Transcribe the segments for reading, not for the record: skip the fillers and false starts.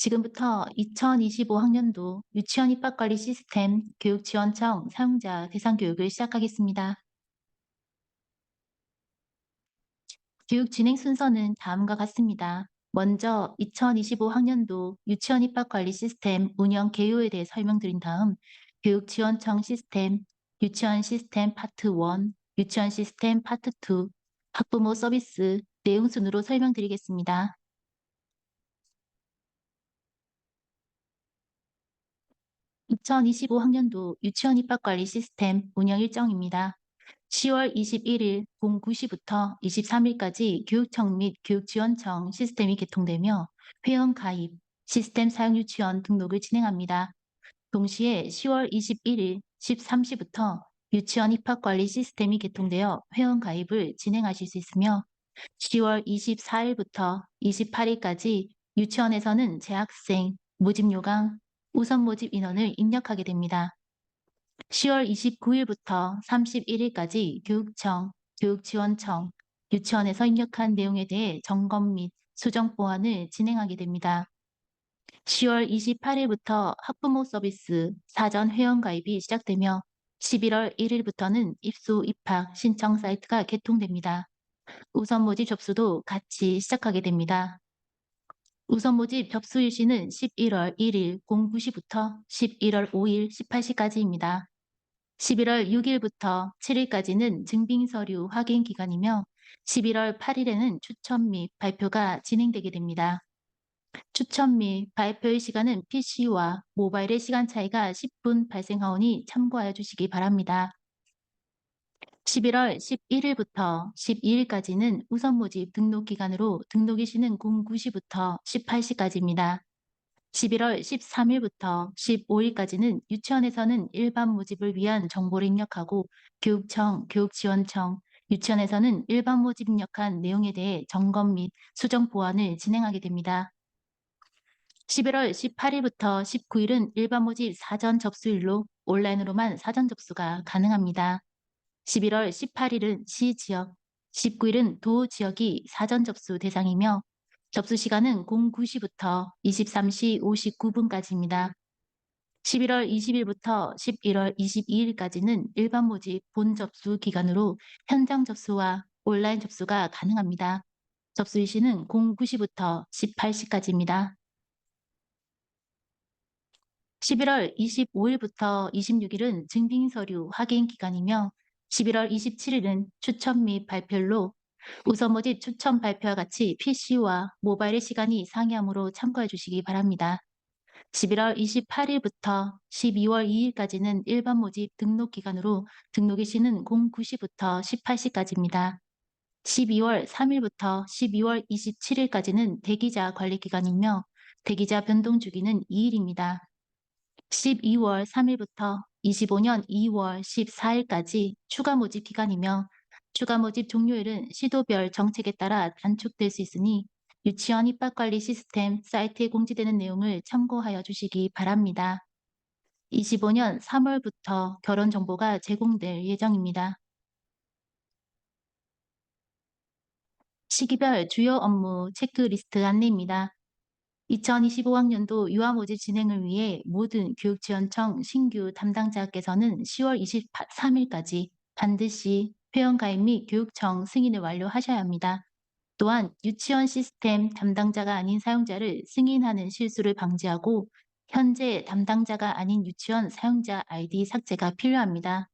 지금부터 2025학년도 유치원 입학관리 시스템 교육지원청 사용자 대상 교육을 시작하겠습니다. 교육 진행 순서는 다음과 같습니다. 먼저 2025학년도 유치원 입학관리 시스템 운영 개요에 대해 설명드린 다음 교육지원청 시스템, 유치원 시스템 파트 1, 유치원 시스템 파트 2, 학부모 서비스 내용 순으로 설명드리겠습니다. 2025학년도 유치원 입학관리 시스템 운영 일정입니다. 10월 21일 09시부터 23일까지 교육청 및 교육지원청 시스템이 개통되며 회원 가입, 시스템 사용 유치원 등록을 진행합니다. 동시에 10월 21일 13시부터 유치원 입학관리 시스템이 개통되어 회원 가입을 진행하실 수 있으며 10월 24일부터 28일까지 유치원에서는 재학생, 모집 요강, 우선 모집 인원을 입력하게 됩니다. 10월 29일부터 31일까지 교육청, 교육지원청, 유치원에서 입력한 내용에 대해 점검 및 수정 보완을 진행하게 됩니다. 10월 28일부터 학부모 서비스 사전 회원 가입이 시작되며 11월 1일부터는 입소 입학 신청 사이트가 개통됩니다. 우선 모집 접수도 같이 시작하게 됩니다. 우선 모집 접수 일시는 11월 1일 09시부터 11월 5일 18시까지입니다. 11월 6일부터 7일까지는 증빙 서류 확인 기간이며 11월 8일에는 추천 및 발표가 진행되게 됩니다. 추천 및 발표의 시간은 PC와 모바일의 시간 차이가 10분 발생하오니 참고하여 주시기 바랍니다. 11월 11일부터 12일까지는 우선 모집 등록 기간으로 등록일 시는 09시부터 18시까지입니다. 11월 13일부터 15일까지는 유치원에서는 일반 모집을 위한 정보를 입력하고 교육청, 교육지원청, 유치원에서는 일반 모집 입력한 내용에 대해 점검 및 수정 보완을 진행하게 됩니다. 11월 18일부터 19일은 일반 모집 사전 접수일로 온라인으로만 사전 접수가 가능합니다. 11월 18일은 시지역, 19일은 도지역이 사전 접수 대상이며 접수 시간은 09시부터 23시 59분까지입니다. 11월 20일부터 11월 22일까지는 일반 모집 본 접수 기간으로 현장 접수와 온라인 접수가 가능합니다. 접수 일시는 09시부터 18시까지입니다. 11월 25일부터 26일은 증빙 서류 확인 기간이며 11월 27일은 추천 및 발표로 우선 모집 추천 발표와 같이 PC와 모바일의 시간이 상이하므로 참고해 주시기 바랍니다. 11월 28일부터 12월 2일까지는 일반 모집 등록 기간으로 등록일 시는 09시부터 18시까지입니다. 12월 3일부터 12월 27일까지는 대기자 관리 기간이며 대기자 변동 주기는 2일입니다. 12월 3일부터 25년 2월 14일까지 추가 모집 기간이며 추가 모집 종료일은 시도별 정책에 따라 단축될 수 있으니 유치원 입학관리 시스템 사이트에 공지되는 내용을 참고하여 주시기 바랍니다. 25년 3월부터 결혼 정보가 제공될 예정입니다. 시기별 주요 업무 체크리스트 안내입니다. 2025학년도 유아 모집 진행을 위해 모든 교육지원청 신규 담당자께서는 10월 23일까지 반드시 회원 가입 및 교육청 승인을 완료하셔야 합니다. 또한 유치원 시스템 담당자가 아닌 사용자를 승인하는 실수를 방지하고 현재 담당자가 아닌 유치원 사용자 아이디 삭제가 필요합니다.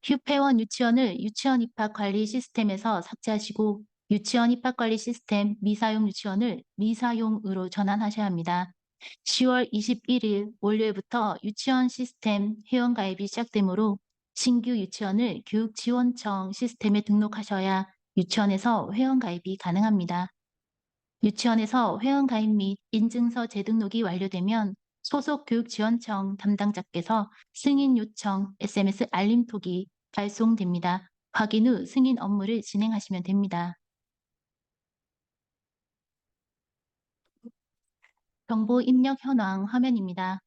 휴폐원 유치원을 유치원 입학 관리 시스템에서 삭제하시고 유치원 입학 관리 시스템 미사용 유치원을 미사용으로 전환하셔야 합니다. 10월 21일 월요일부터 유치원 시스템 회원 가입이 시작되므로 신규 유치원을 교육지원청 시스템에 등록하셔야 유치원에서 회원 가입이 가능합니다. 유치원에서 회원 가입 및 인증서 재등록이 완료되면 소속 교육지원청 담당자께서 승인 요청 SMS 알림톡이 발송됩니다. 확인 후 승인 업무를 진행하시면 됩니다. 정보 입력 현황 화면입니다.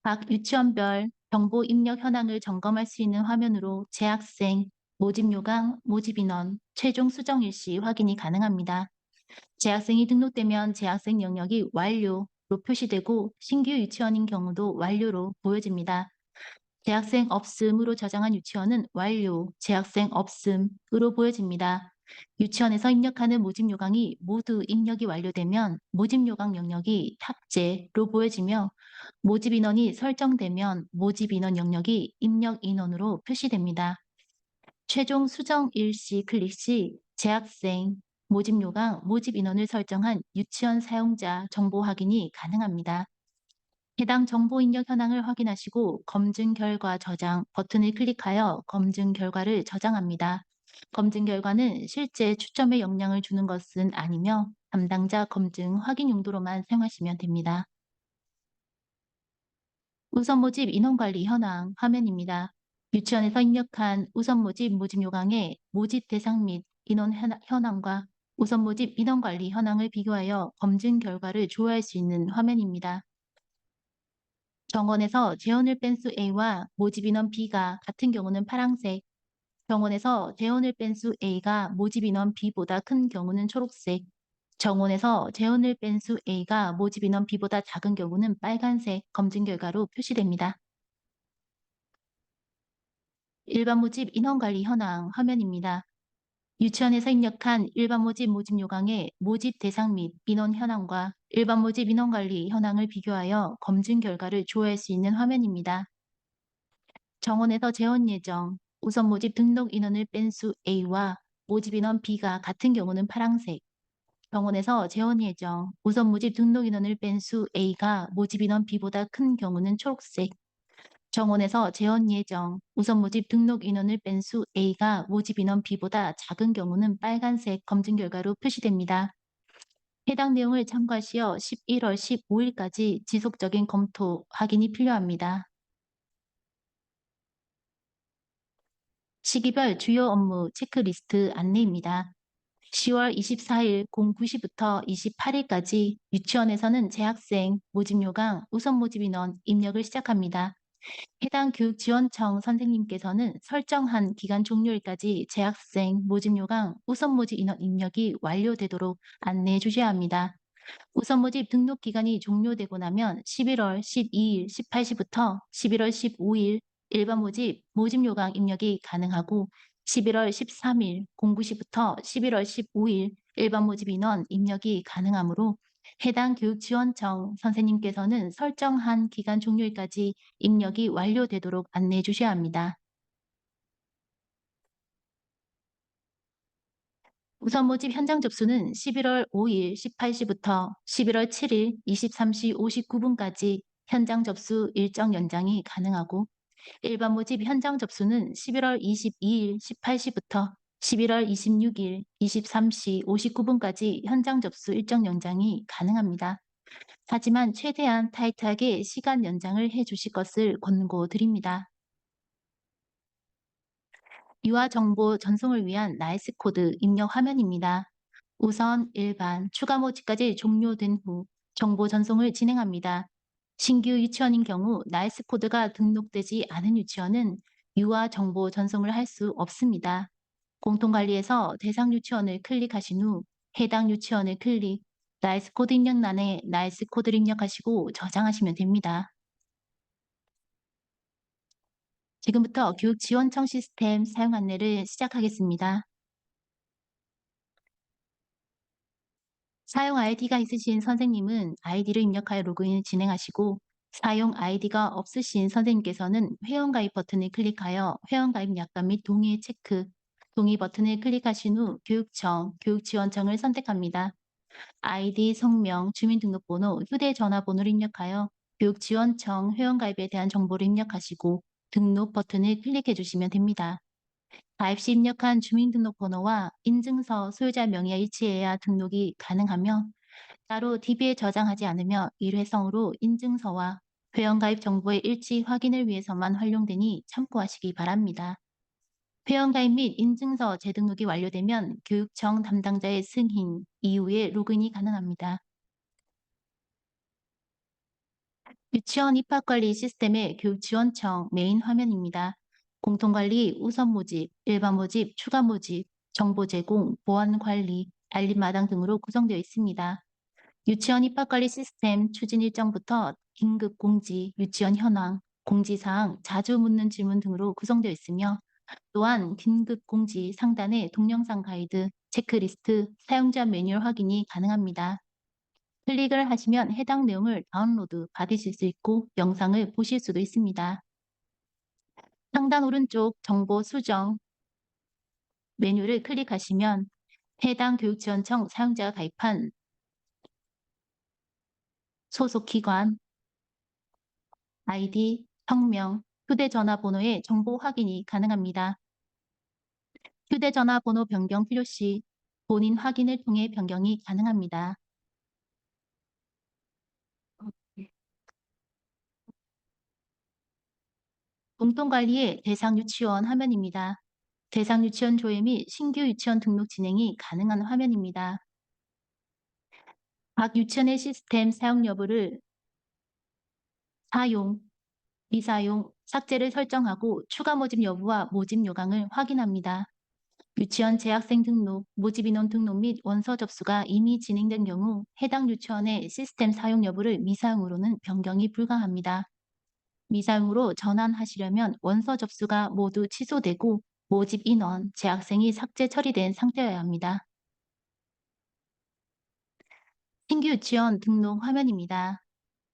각 유치원별 정보 입력 현황을 점검할 수 있는 화면으로 재학생, 모집 요강, 모집 인원, 최종 수정 일시 확인이 가능합니다. 재학생이 등록되면 재학생 영역이 완료로 표시되고 신규 유치원인 경우도 완료로 보여집니다. 재학생 없음으로 저장한 유치원은 완료, 재학생 없음으로 보여집니다. 유치원에서 입력하는 모집 요강이 모두 입력이 완료되면 모집 요강 영역이 탑재로 보여지며 모집 인원이 설정되면 모집 인원 영역이 입력 인원으로 표시됩니다. 최종 수정 일시 클릭 시 재학생, 모집 요강, 모집 인원을 설정한 유치원 사용자 정보 확인이 가능합니다. 해당 정보 입력 현황을 확인하시고 검증 결과 저장 버튼을 클릭하여 검증 결과를 저장합니다. 검증 결과는 실제 추첨에 영향을 주는 것은 아니며 담당자 검증 확인 용도로만 사용하시면 됩니다. 우선 모집 인원관리 현황 화면입니다. 유치원에서 입력한 우선 모집 모집 요강의 모집 대상 및 인원 현황과 우선 모집 인원관리 현황을 비교하여 검증 결과를 조회할 수 있는 화면입니다. 정원에서 재원을 뺀 수 A와 모집 인원 B가 같은 경우는 파란색, 정원에서 재원을 뺀 수 A가 모집 인원 B보다 큰 경우는 초록색, 정원에서 재원을 뺀 수 A가 모집 인원 B보다 작은 경우는 빨간색 검증 결과로 표시됩니다. 일반 모집 인원관리 현황 화면입니다. 유치원에서 입력한 일반 모집 모집 요강의 모집 대상 및 인원 현황과 일반 모집 인원관리 현황을 비교하여 검증 결과를 조회할 수 있는 화면입니다. 정원에서 재원 예정, 우선 모집 등록 인원을 뺀 수 A와 모집 인원 B가 같은 경우는 파란색, 정원에서 재원 예정, 우선 모집 등록 인원을 뺀 수 A가 모집 인원 B보다 큰 경우는 초록색, 정원에서 재원 예정, 우선 모집 등록 인원을 뺀 수 A가 모집 인원 B보다 작은 경우는 빨간색 검증 결과로 표시됩니다. 해당 내용을 참고하시어 11월 15일까지 지속적인 검토, 확인이 필요합니다. 시기별 주요 업무 체크리스트 안내입니다. 10월 24일 09시부터 28일까지 유치원에서는 재학생, 모집 요강, 우선 모집 인원 입력을 시작합니다. 해당 교육지원청 선생님께서는 설정한 기간 종료일까지 재학생, 모집 요강, 우선 모집 인원 입력이 완료되도록 안내해 주셔야 합니다. 우선 모집 등록 기간이 종료되고 나면 11월 12일 18시부터 11월 15일 일반 모집, 모집 요강 입력이 가능하고 11월 13일 09시부터 11월 15일 일반 모집 인원 입력이 가능하므로 해당 교육지원청 선생님께서는 설정한 기간 종료일까지 입력이 완료되도록 안내해 주셔야 합니다. 우선 모집 현장 접수는 11월 5일 18시부터 11월 7일 23시 59분까지 현장 접수 일정 연장이 가능하고 일반 모집 현장 접수는 11월 22일 18시부터 11월 26일 23시 59분까지 현장 접수 일정 연장이 가능합니다. 하지만 최대한 타이트하게 시간 연장을 해 주실 것을 권고드립니다. 유아 정보 전송을 위한 나이스 코드 입력 화면입니다. 우선 일반, 추가 모집까지 종료된 후 정보 전송을 진행합니다. 신규 유치원인 경우 나이스 코드가 등록되지 않은 유치원은 유아 정보 전송을 할 수 없습니다. 공통관리에서 대상 유치원을 클릭하신 후 해당 유치원을 클릭, 나이스 코드 입력란에 나이스 코드를 입력하시고 저장하시면 됩니다. 지금부터 교육지원청 시스템 사용 안내를 시작하겠습니다. 사용 아이디가 있으신 선생님은 아이디를 입력하여 로그인을 진행하시고 사용 아이디가 없으신 선생님께서는 회원가입 버튼을 클릭하여 회원가입 약관 및 동의 체크, 동의 버튼을 클릭하신 후 교육청, 교육지원청을 선택합니다. 아이디, 성명, 주민등록번호, 휴대전화번호를 입력하여 교육지원청 회원가입에 대한 정보를 입력하시고 등록 버튼을 클릭해 주시면 됩니다. 가입 시 입력한 주민등록번호와 인증서 소유자 명의에 일치해야 등록이 가능하며 따로 DB에 저장하지 않으며 일회성으로 인증서와 회원가입 정보의 일치 확인을 위해서만 활용되니 참고하시기 바랍니다. 회원가입 및 인증서 재등록이 완료되면 교육청 담당자의 승인 이후에 로그인이 가능합니다. 유치원 입학관리 시스템의 교육지원청 메인 화면입니다. 공통관리, 우선 모집, 일반 모집, 추가 모집, 정보 제공, 보안 관리, 알림마당 등으로 구성되어 있습니다. 유치원 입학관리 시스템 추진 일정부터 긴급 공지, 유치원 현황, 공지사항, 자주 묻는 질문 등으로 구성되어 있으며 또한 긴급 공지 상단에 동영상 가이드, 체크리스트, 사용자 매뉴얼 확인이 가능합니다. 클릭을 하시면 해당 내용을 다운로드 받으실 수 있고 영상을 보실 수도 있습니다. 상단 오른쪽 정보 수정 메뉴를 클릭하시면 해당 교육지원청 사용자가 가입한 소속 기관, 아이디, 성명, 휴대전화 번호의 정보 확인이 가능합니다. 휴대전화 번호 변경 필요 시 본인 확인을 통해 변경이 가능합니다. 공동관리의 대상 유치원 화면입니다. 대상 유치원 조회 및 신규 유치원 등록 진행이 가능한 화면입니다. 각 유치원의 시스템 사용 여부를 사용, 미사용, 삭제를 설정하고 추가 모집 여부와 모집 요강을 확인합니다. 유치원 재학생 등록, 모집 인원 등록 및 원서 접수가 이미 진행된 경우 해당 유치원의 시스템 사용 여부를 미사용으로는 변경이 불가합니다. 미사용으로 전환하시려면 원서 접수가 모두 취소되고 모집 인원, 재학생이 삭제 처리된 상태여야 합니다. 신규 유치원 등록 화면입니다.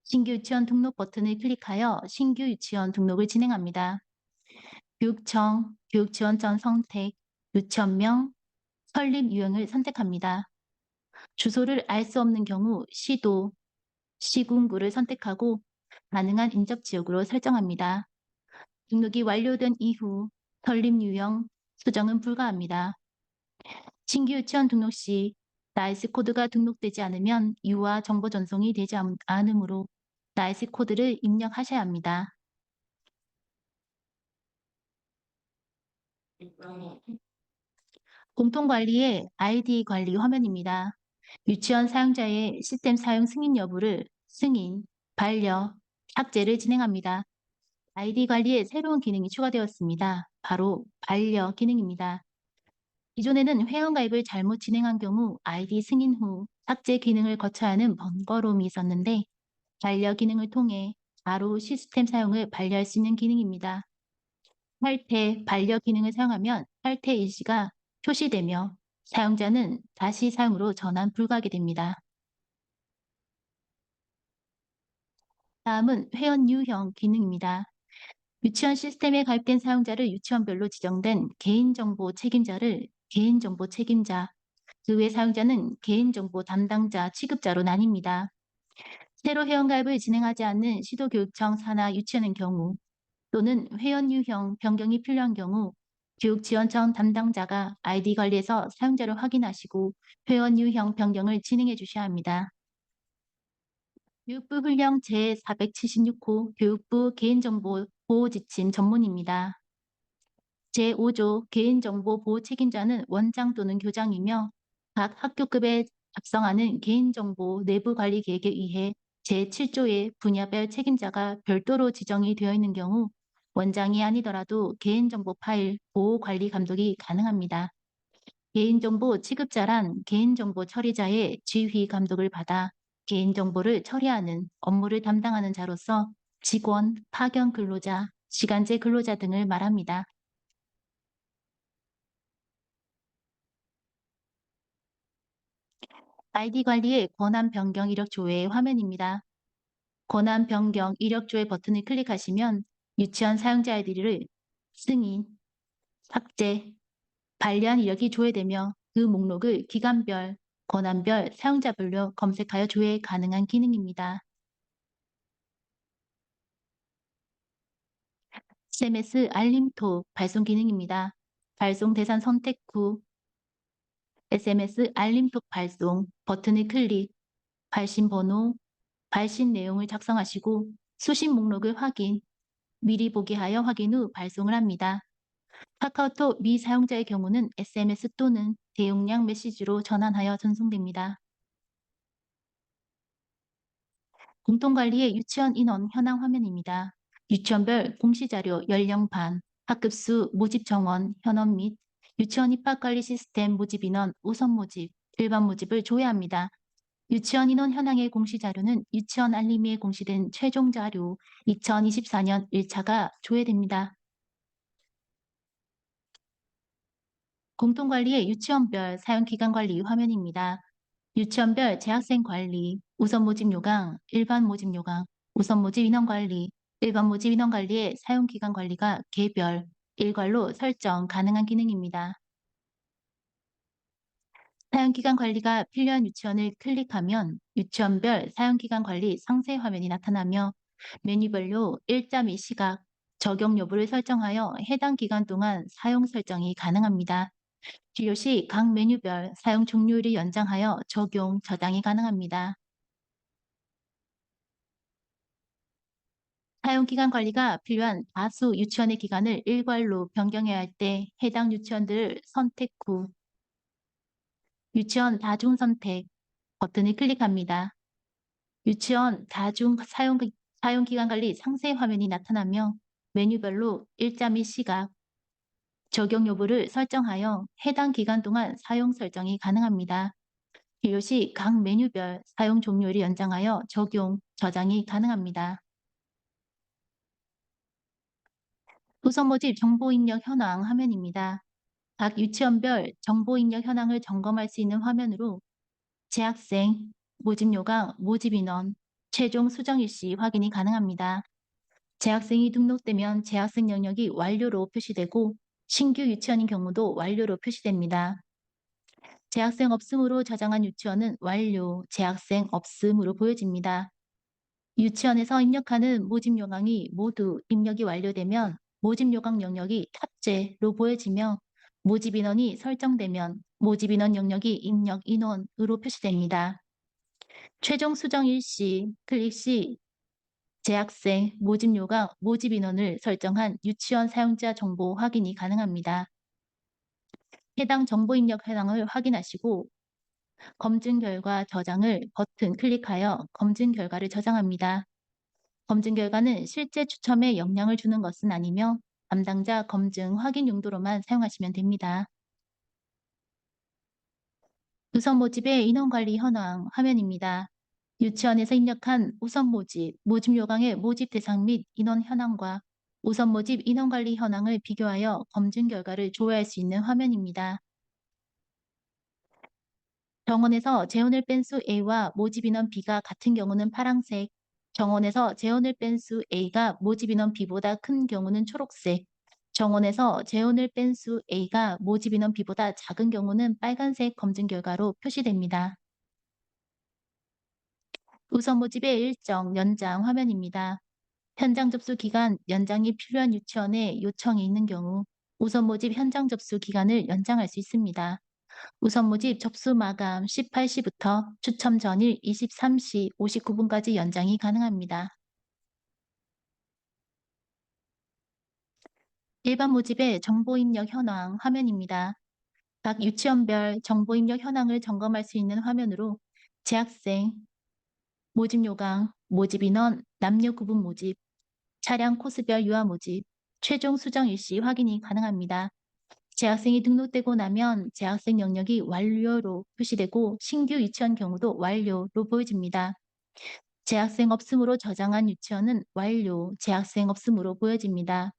신규 유치원 등록 버튼을 클릭하여 신규 유치원 등록을 진행합니다. 교육청, 교육지원청 선택, 유치원명, 설립 유형을 선택합니다. 주소를 알 수 없는 경우 시도, 시군구를 선택하고 가능한 인접 지역으로 설정합니다. 등록이 완료된 이후 설립 유형, 수정은 불가합니다. 신규 유치원 등록 시 나이스 코드가 등록되지 않으면 유아 정보 전송이 되지 않으므로 나이스 코드를 입력하셔야 합니다. 공통관리의 아이디 관리 화면입니다. 유치원 사용자의 시스템 사용 승인 여부를 승인, 반려, 삭제를 진행합니다. 아이디 관리에 새로운 기능이 추가되었습니다. 바로 반려 기능입니다. 기존에는 회원가입을 잘못 진행한 경우 아이디 승인 후 삭제 기능을 거쳐야 하는 번거로움이 있었는데 반려 기능을 통해 바로 시스템 사용을 반려할 수 있는 기능입니다. 탈퇴, 반려 기능을 사용하면 탈퇴 일시가 표시되며 사용자는 다시 사용으로 전환 불가하게 됩니다. 다음은 회원 유형 기능입니다. 유치원 시스템에 가입된 사용자를 유치원별로 지정된 개인정보 책임자를 개인정보 책임자, 그 외 사용자는 개인정보 담당자, 취급자로 나뉩니다. 새로 회원가입을 진행하지 않는 시도교육청 산하 유치원의 경우 또는 회원 유형 변경이 필요한 경우 교육지원청 담당자가 아이디 관리에서 사용자를 확인하시고 회원 유형 변경을 진행해 주셔야 합니다. 교육부 훈령 제476호 교육부 개인정보 보호지침 전문입니다. 제5조 개인정보 보호 책임자는 원장 또는 교장이며 각 학교급에 작성하는 개인정보 내부 관리 계획에 의해 제7조의 분야별 책임자가 별도로 지정이 되어 있는 경우 원장이 아니더라도 개인정보 파일 보호 관리 감독이 가능합니다. 개인정보 취급자란 개인정보 처리자의 지휘 감독을 받아 개인정보를 처리하는 업무를 담당하는 자로서 직원, 파견 근로자, 시간제 근로자 등을 말합니다. 아이디 관리의 권한 변경 이력 조회의 화면입니다. 권한 변경 이력 조회 버튼을 클릭하시면 유치원 사용자 아이디를 승인, 삭제, 반려한 이력이 조회되며 그 목록을 기간별, 권한별, 사용자별로 검색하여 조회 가능한 기능입니다. SMS 알림톡 발송 기능입니다. 발송 대상 선택 후 SMS 알림톡 발송 버튼을 클릭, 발신 번호, 발신 내용을 작성하시고 수신 목록을 확인, 미리 보기 하여 확인 후 발송을 합니다. 카카오톡 미사용자의 경우는 SMS 또는 대용량 메시지로 전환하여 전송됩니다. 공통관리의 유치원 인원 현황 화면입니다. 유치원별 공시자료 연령반, 학급수 모집 정원, 현원 및 유치원 입학관리 시스템 모집 인원 우선 모집, 일반 모집을 조회합니다. 유치원 인원 현황의 공시 자료는 유치원 알림이에 공시된 최종 자료 2024년 1차가 조회됩니다. 공통관리의 유치원별 사용기간 관리 화면입니다. 유치원별 재학생 관리, 우선 모집 요강, 일반 모집 요강, 우선 모집 인원 관리, 일반 모집 인원 관리의 사용기간 관리가 개별, 일괄로 설정 가능한 기능입니다. 사용기간 관리가 필요한 유치원을 클릭하면 유치원별 사용기간 관리 상세 화면이 나타나며 메뉴별로 일자 및 시각, 적용 여부를 설정하여 해당 기간 동안 사용 설정이 가능합니다. 필요 시 각 메뉴별 사용 종료일을 연장하여 적용, 저장이 가능합니다. 사용기간 관리가 필요한 다수 유치원의 기간을 일괄로 변경해야 할 때 해당 유치원들을 선택 후 유치원 다중 선택 버튼을 클릭합니다. 유치원 다중 사용기간 관리 상세 화면이 나타나며 메뉴별로 일자 및 시각, 적용 여부를 설정하여 해당 기간 동안 사용 설정이 가능합니다. 필요 시 각 메뉴별 사용 종료일을 연장하여 적용, 저장이 가능합니다. 우선 모집 정보 입력 현황 화면입니다. 각 유치원별 정보 입력 현황을 점검할 수 있는 화면으로 재학생, 모집 요강, 모집 인원, 최종 수정 일시 확인이 가능합니다. 재학생이 등록되면 재학생 영역이 완료로 표시되고 신규 유치원인 경우도 완료로 표시됩니다. 재학생 없음으로 저장한 유치원은 완료, 재학생 없음으로 보여집니다. 유치원에서 입력하는 모집 요강이 모두 입력이 완료되면 모집 요강 영역이 탑재로 보여지며 모집 인원이 설정되면 모집 인원 영역이 입력 인원으로 표시됩니다. 최종 수정 일시 클릭 시 재학생, 모집 요강, 모집 인원을 설정한 유치원 사용자 정보 확인이 가능합니다. 해당 정보 입력 현황을 확인하시고 검증 결과 저장을 버튼 클릭하여 검증 결과를 저장합니다. 검증 결과는 실제 추첨에 영향을 주는 것은 아니며 담당자 검증 확인 용도로만 사용하시면 됩니다. 우선 모집의 인원관리 현황 화면입니다. 유치원에서 입력한 우선 모집, 모집 요강의 모집 대상 및 인원 현황과 우선 모집 인원관리 현황을 비교하여 검증 결과를 조회할 수 있는 화면입니다. 정원에서 재원을 뺀 수 A와 모집 인원 B가 같은 경우는 파란색, 정원에서 재원을 뺀 수 A가 모집 인원 B보다 큰 경우는 초록색, 정원에서 재원을 뺀 수 A가 모집 인원 B보다 작은 경우는 빨간색 검증 결과로 표시됩니다. 우선 모집의 일정, 연장 화면입니다. 현장 접수 기간 연장이 필요한 유치원에 요청이 있는 경우 우선 모집 현장 접수 기간을 연장할 수 있습니다. 우선 모집 접수 마감 18시부터 추첨 전일 23시 59분까지 연장이 가능합니다. 일반 모집의 정보 입력 현황 화면입니다. 각 유치원별 정보 입력 현황을 점검할 수 있는 화면으로 재학생, 모집 요강, 모집 인원, 남녀 구분 모집, 차량 코스별 유아 모집, 최종 수정 일시 확인이 가능합니다. 재학생이 등록되고 나면 재학생 영역이 완료로 표시되고 신규 유치원 경우도 완료로 보여집니다. 재학생 없음으로 저장한 유치원은 완료, 재학생 없음으로 보여집니다.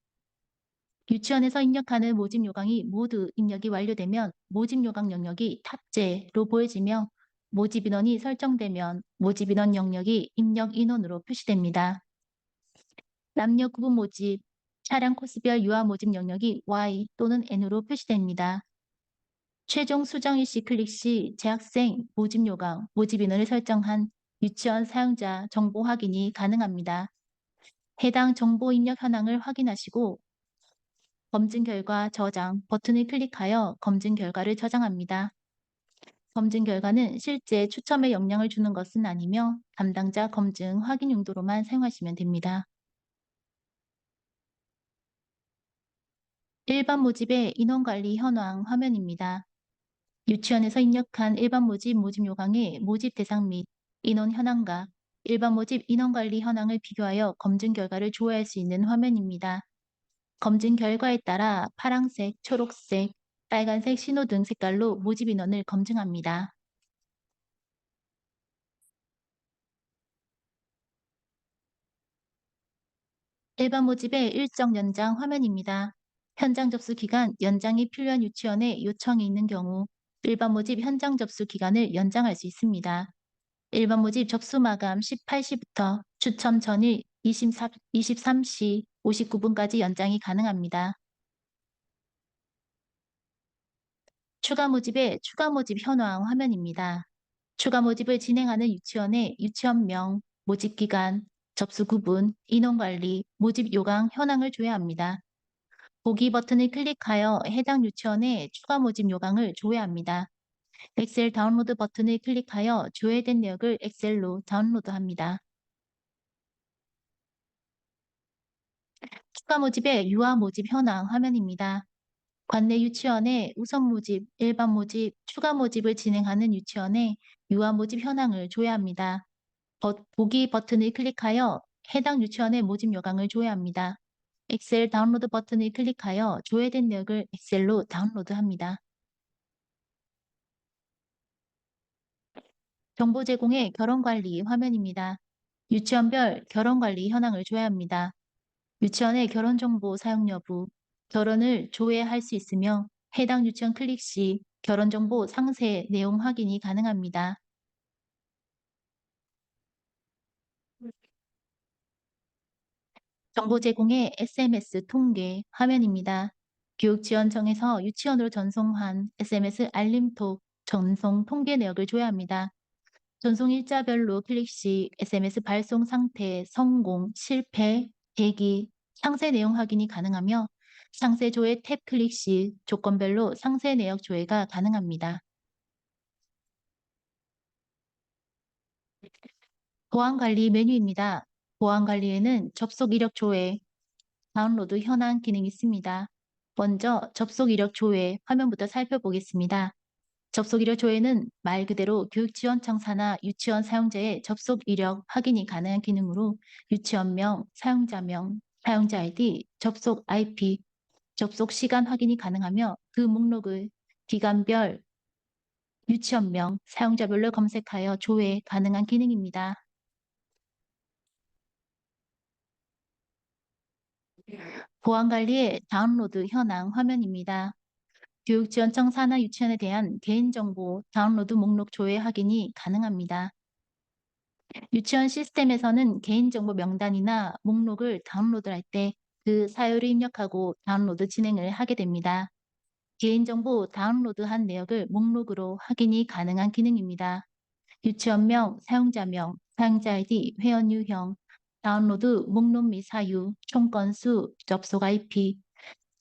유치원에서 입력하는 모집 요강이 모두 입력이 완료되면 모집 요강 영역이 탑재로 보여지며 모집 인원이 설정되면 모집 인원 영역이 입력 인원으로 표시됩니다. 남녀 구분 모집, 차량 코스별 유아 모집 영역이 Y 또는 N으로 표시됩니다. 최종 수정 일시 클릭 시 재학생, 모집 요강, 모집 인원을 설정한 유치원 사용자 정보 확인이 가능합니다. 해당 정보 입력 현황을 확인하시고 검증 결과 저장 버튼을 클릭하여 검증 결과를 저장합니다. 검증 결과는 실제 추첨에 영향을 주는 것은 아니며 담당자 검증 확인 용도로만 사용하시면 됩니다. 일반 모집의 인원관리 현황 화면입니다. 유치원에서 입력한 일반 모집, 모집 요강의 모집 대상 및 인원 현황과 일반 모집 인원관리 현황을 비교하여 검증 결과를 조회할 수 있는 화면입니다. 검증 결과에 따라 파란색, 초록색, 빨간색 신호등 색깔로 모집 인원을 검증합니다. 일반 모집의 일정 연장 화면입니다. 현장 접수 기간 연장이 필요한 유치원에 요청이 있는 경우 일반 모집 현장 접수 기간을 연장할 수 있습니다. 일반 모집 접수 마감 18시부터 추첨 전일 23시 59분까지 연장이 가능합니다. 추가 모집의 추가 모집 현황 화면입니다. 추가 모집을 진행하는 유치원의 유치원명, 모집 기간, 접수 구분, 인원 관리, 모집 요강 현황을 조회합니다. 보기 버튼을 클릭하여 해당 유치원의 추가 모집 요강을 조회합니다. 엑셀 다운로드 버튼을 클릭하여 조회된 내역을 엑셀로 다운로드합니다. 추가 모집의 유아 모집 현황 화면입니다. 관내 유치원의 우선 모집, 일반 모집, 추가 모집을 진행하는 유치원의 유아 모집 현황을 조회합니다. 보기 버튼을 클릭하여 해당 유치원의 모집 요강을 조회합니다. 엑셀 다운로드 버튼을 클릭하여 조회된 내역을 엑셀로 다운로드합니다. 정보 제공의 결혼관리 화면입니다. 유치원별 결혼관리 현황을 조회합니다. 유치원의 결혼정보 사용 여부, 결혼을 조회할 수 있으며 해당 유치원 클릭 시 결혼정보 상세 내용 확인이 가능합니다. 정보 제공의 SMS 통계 화면입니다. 교육지원청에서 유치원으로 전송한 SMS 알림톡 전송 통계 내역을 조회합니다. 전송 일자별로 클릭 시 SMS 발송 상태, 성공, 실패, 대기, 상세 내용 확인이 가능하며 상세 조회 탭 클릭 시 조건별로 상세 내역 조회가 가능합니다. 보안관리 메뉴입니다. 보안관리에는 접속 이력 조회, 다운로드 현황 기능이 있습니다. 먼저 접속 이력 조회 화면부터 살펴보겠습니다. 접속 이력 조회는 말 그대로 교육지원청 산하 유치원 사용자의 접속 이력 확인이 가능한 기능으로 유치원명, 사용자명, 사용자 아이디, 접속 IP, 접속 시간 확인이 가능하며 그 목록을 기간별, 유치원명, 사용자별로 검색하여 조회 가능한 기능입니다. 보안관리의 다운로드 현황 화면입니다. 교육지원청 산하 유치원에 대한 개인정보 다운로드 목록 조회 확인이 가능합니다. 유치원 시스템에서는 개인정보 명단이나 목록을 다운로드할 때 그 사유를 입력하고 다운로드 진행을 하게 됩니다. 개인정보 다운로드한 내역을 목록으로 확인이 가능한 기능입니다. 유치원명, 사용자명, 사용자 아이디, 회원 유형, 다운로드 목록 및 사유, 총 건수, 접속 IP,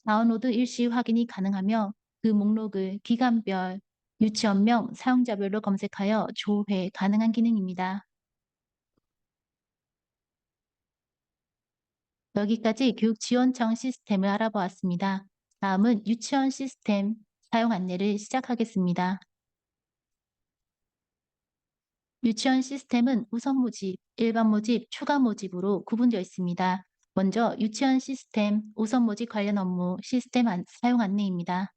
다운로드 일시 확인이 가능하며 그 목록을 기간별, 유치원명, 사용자별로 검색하여 조회 가능한 기능입니다. 여기까지 교육지원청 시스템을 알아보았습니다. 다음은 유치원 시스템 사용 안내를 시작하겠습니다. 유치원 시스템은 우선 모집, 일반 모집, 추가 모집으로 구분되어 있습니다. 먼저 유치원 시스템 우선 모집 관련 업무 시스템 사용 안내입니다.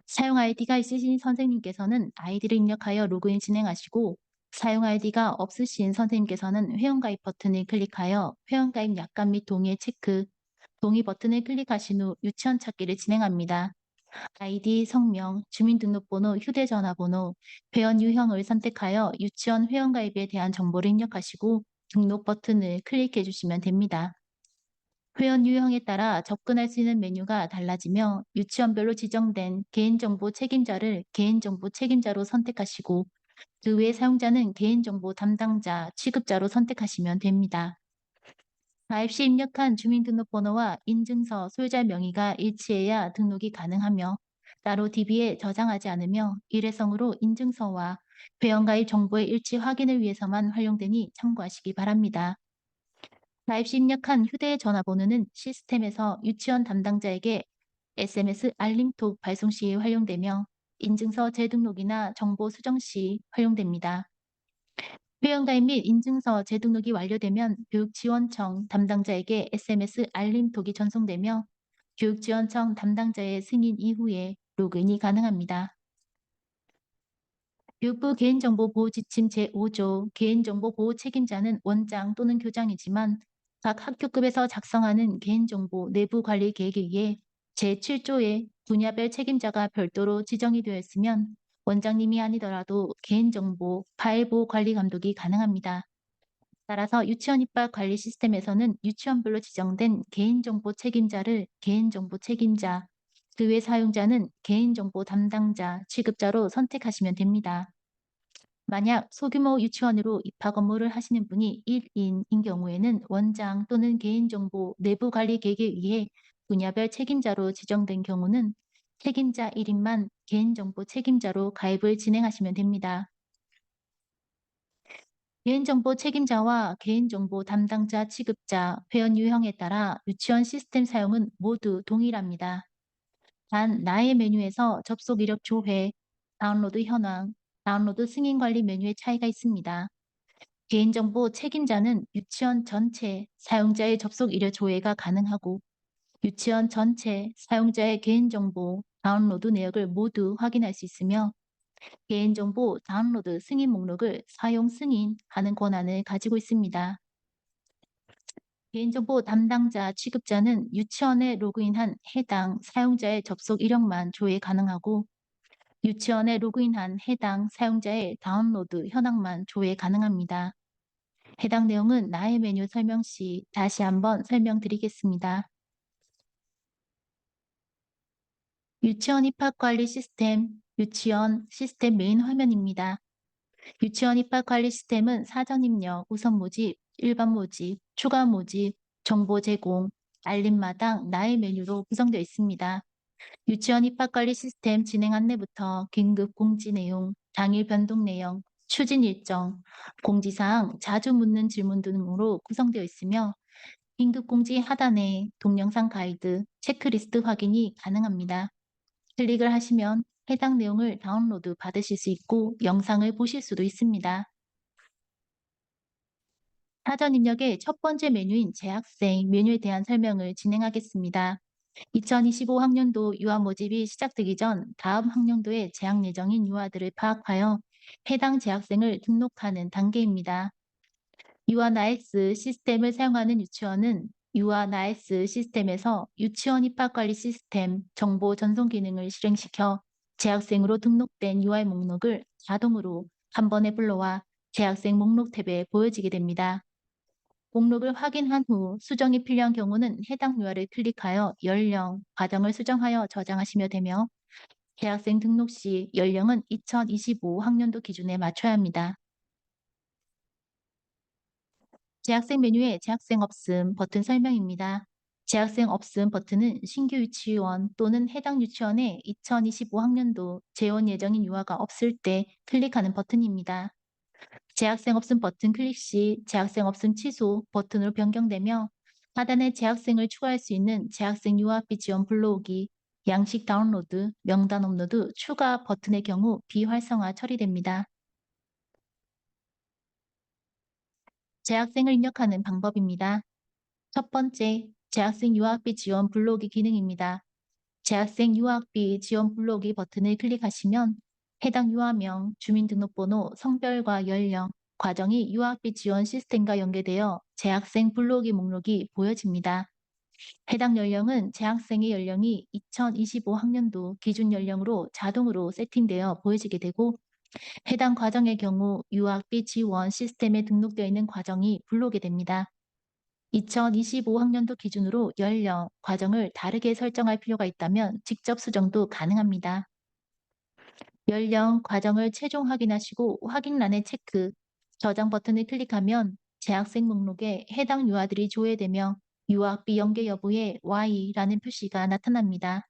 사용 아이디가 있으신 선생님께서는 아이디를 입력하여 로그인 진행하시고 사용 아이디가 없으신 선생님께서는 회원가입 버튼을 클릭하여 회원가입 약관 및 동의의 체크, 동의 버튼을 클릭하신 후 유치원 찾기를 진행합니다. 아이디, 성명, 주민등록번호, 휴대전화번호, 회원 유형을 선택하여 유치원 회원가입에 대한 정보를 입력하시고 등록 버튼을 클릭해 주시면 됩니다. 회원 유형에 따라 접근할 수 있는 메뉴가 달라지며 유치원별로 지정된 개인정보 책임자를 개인정보 책임자로 선택하시고 그 외 사용자는 개인정보 담당자, 취급자로 선택하시면 됩니다. 가입 시 입력한 주민등록번호와 인증서 소유자 명의가 일치해야 등록이 가능하며 따로 DB에 저장하지 않으며 일회성으로 인증서와 회원가입 정보의 일치 확인을 위해서만 활용되니 참고하시기 바랍니다. 가입 시 입력한 휴대전화번호는 시스템에서 유치원 담당자에게 SMS 알림톡 발송 시 활용되며 인증서 재등록이나 정보 수정 시 활용됩니다. 회원가입 및 인증서 재등록이 완료되면 교육지원청 담당자에게 SMS 알림톡이 전송되며 교육지원청 담당자의 승인 이후에 로그인이 가능합니다. 교육부 개인정보보호지침 제5조 개인정보보호 책임자는 원장 또는 교장이지만 각 학교급에서 작성하는 개인정보 내부 관리 계획에 의해 제7조에 분야별 책임자가 별도로 지정이 되어 있으면 원장님이 아니더라도 개인정보 파일 보호 관리 감독이 가능합니다. 따라서 유치원 입학 관리 시스템에서는 유치원별로 지정된 개인정보 책임자를 개인정보 책임자, 그 외 사용자는 개인정보 담당자, 취급자로 선택하시면 됩니다. 만약 소규모 유치원으로 입학 업무를 하시는 분이 1인인 경우에는 원장 또는 개인정보 내부 관리 계획에 의해 분야별 책임자로 지정된 경우는 책임자 1인만 개인정보 책임자로 가입을 진행하시면 됩니다. 개인정보 책임자와 개인정보 담당자 취급자, 회원 유형에 따라 유치원 시스템 사용은 모두 동일합니다. 단 나의 메뉴에서 접속 이력 조회, 다운로드 현황, 다운로드 승인 관리 메뉴의 차이가 있습니다. 개인정보 책임자는 유치원 전체 사용자의 접속 이력 조회가 가능하고 유치원 전체 사용자의 개인정보 다운로드 내역을 모두 확인할 수 있으며 개인정보 다운로드 승인 목록을 사용 승인하는 권한을 가지고 있습니다. 개인정보 담당자 취급자는 유치원에 로그인한 해당 사용자의 접속 이력만 조회 가능하고 유치원에 로그인한 해당 사용자의 다운로드 현황만 조회 가능합니다. 해당 내용은 나의 메뉴 설명 시 다시 한번 설명드리겠습니다. 유치원 입학관리 시스템, 유치원 시스템 메인 화면입니다. 유치원 입학관리 시스템은 사전 입력, 우선 모집, 일반 모집, 추가 모집, 정보 제공, 알림마당, 나의 메뉴로 구성되어 있습니다. 유치원 입학관리 시스템 진행 안내부터 긴급 공지 내용, 당일 변동 내용, 추진 일정, 공지사항, 자주 묻는 질문 등으로 구성되어 있으며 긴급 공지 하단에 동영상 가이드, 체크리스트 확인이 가능합니다. 클릭을 하시면 해당 내용을 다운로드 받으실 수 있고 영상을 보실 수도 있습니다. 사전 입력의 첫 번째 메뉴인 재학생 메뉴에 대한 설명을 진행하겠습니다. 2025학년도 유아 모집이 시작되기 전 다음 학년도에 재학 예정인 유아들을 파악하여 해당 재학생을 등록하는 단계입니다. 유아나이스 시스템을 사용하는 유치원은 유아나이스 시스템에서 유치원 입학관리 시스템 정보 전송 기능을 실행시켜 재학생으로 등록된 유아의 목록을 자동으로 한 번에 불러와 재학생 목록 탭에 보여지게 됩니다. 목록을 확인한 후 수정이 필요한 경우는 해당 유아를 클릭하여 연령, 과정을 수정하여 저장하시면 되며 재학생 등록 시 연령은 2025학년도 기준에 맞춰야 합니다. 재학생 메뉴의 재학생 없음 버튼 설명입니다. 재학생 없음 버튼은 신규 유치원 또는 해당 유치원에 2025학년도 재원 예정인 유아가 없을 때 클릭하는 버튼입니다. 재학생 없음 버튼 클릭 시 재학생 없음 취소 버튼으로 변경되며 하단에 재학생을 추가할 수 있는 재학생 유아비 지원 불러오기, 양식 다운로드, 명단 업로드, 추가 버튼의 경우 비활성화 처리됩니다. 재학생을 입력하는 방법입니다. 첫 번째, 재학생 유아학비 지원 불러오기 기능입니다. 재학생 유아학비 지원 불러오기 버튼을 클릭하시면 해당 유아명, 주민등록번호, 성별과 연령, 과정이 유아학비 지원 시스템과 연계되어 재학생 불러오기 목록이 보여집니다. 해당 연령은 재학생의 연령이 2025학년도 기준 연령으로 자동으로 세팅되어 보여지게 되고 해당 과정의 경우 유아학비 지원 시스템에 등록되어 있는 과정이 불러오게 됩니다. 2025학년도 기준으로 연령, 과정을 다르게 설정할 필요가 있다면 직접 수정도 가능합니다. 연령, 과정을 최종 확인하시고 확인란에 체크, 저장 버튼을 클릭하면 재학생 목록에 해당 유아들이 조회되며 유아학비 연계 여부에 Y라는 표시가 나타납니다.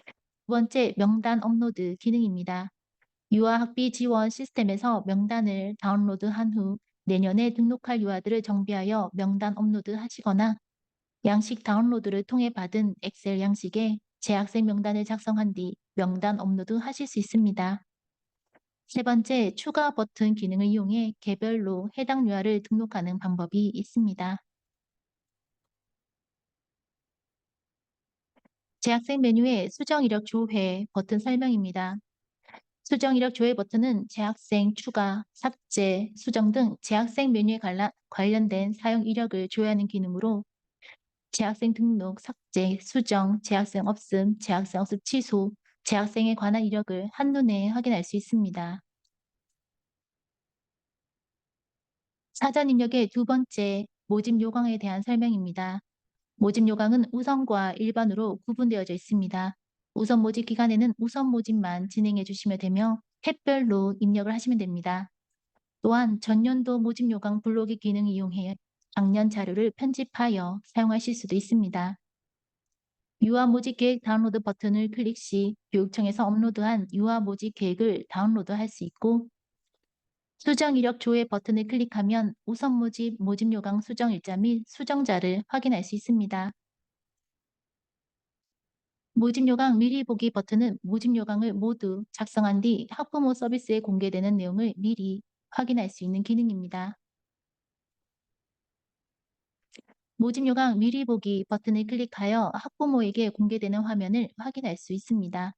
두 번째, 명단 업로드 기능입니다. 유아학비 지원 시스템에서 명단을 다운로드한 후 내년에 등록할 유아들을 정비하여 명단 업로드하시거나 양식 다운로드를 통해 받은 엑셀 양식에 재학생 명단을 작성한 뒤 명단 업로드 하실 수 있습니다. 세 번째, 추가 버튼 기능을 이용해 개별로 해당 유아를 등록하는 방법이 있습니다. 재학생 메뉴의 수정 이력 조회 버튼 설명입니다. 수정 이력 조회 버튼은 재학생 추가, 삭제, 수정 등 재학생 메뉴에 관련된 사용 이력을 조회하는 기능으로 재학생 등록, 삭제, 수정, 재학생 없음, 재학생 없음 취소, 재학생에 관한 이력을 한눈에 확인할 수 있습니다. 사전 입력의 두 번째, 모집 요강에 대한 설명입니다. 모집 요강은 우선과 일반으로 구분되어져 있습니다. 우선 모집 기간에는 우선 모집만 진행해 주시면 되며 탭별로 입력을 하시면 됩니다. 또한 전년도 모집 요강 블로그 기능을 이용해 작년 자료를 편집하여 사용하실 수도 있습니다. 유아 모집 계획 다운로드 버튼을 클릭 시 교육청에서 업로드한 유아 모집 계획을 다운로드할 수 있고 수정 이력 조회 버튼을 클릭하면 우선 모집, 모집 요강 수정 일자 및 수정자를 확인할 수 있습니다. 모집 요강 미리 보기 버튼은 모집 요강을 모두 작성한 뒤 학부모 서비스에 공개되는 내용을 미리 확인할 수 있는 기능입니다. 모집 요강 미리 보기 버튼을 클릭하여 학부모에게 공개되는 화면을 확인할 수 있습니다.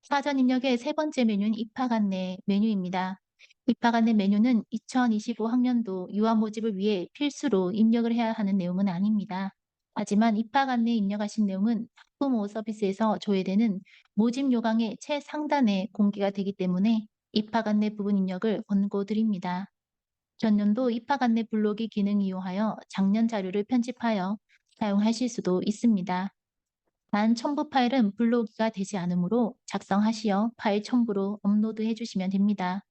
사전 입력의 세 번째 메뉴는 입학 안내 메뉴입니다. 입학 안내 메뉴는 2025 학년도 유아 모집을 위해 필수로 입력을 해야 하는 내용은 아닙니다. 하지만 입학 안내 입력하신 내용은 학부모 서비스에서 조회되는 모집 요강의 최상단에 공개가 되기 때문에 입학 안내 부분 입력을 권고드립니다. 전년도 입학 안내 블로그 기능 이용하여 작년 자료를 편집하여 사용하실 수도 있습니다. 단 첨부 파일은 블로그가 되지 않으므로 작성하시어 파일 첨부로 업로드해 주시면 됩니다.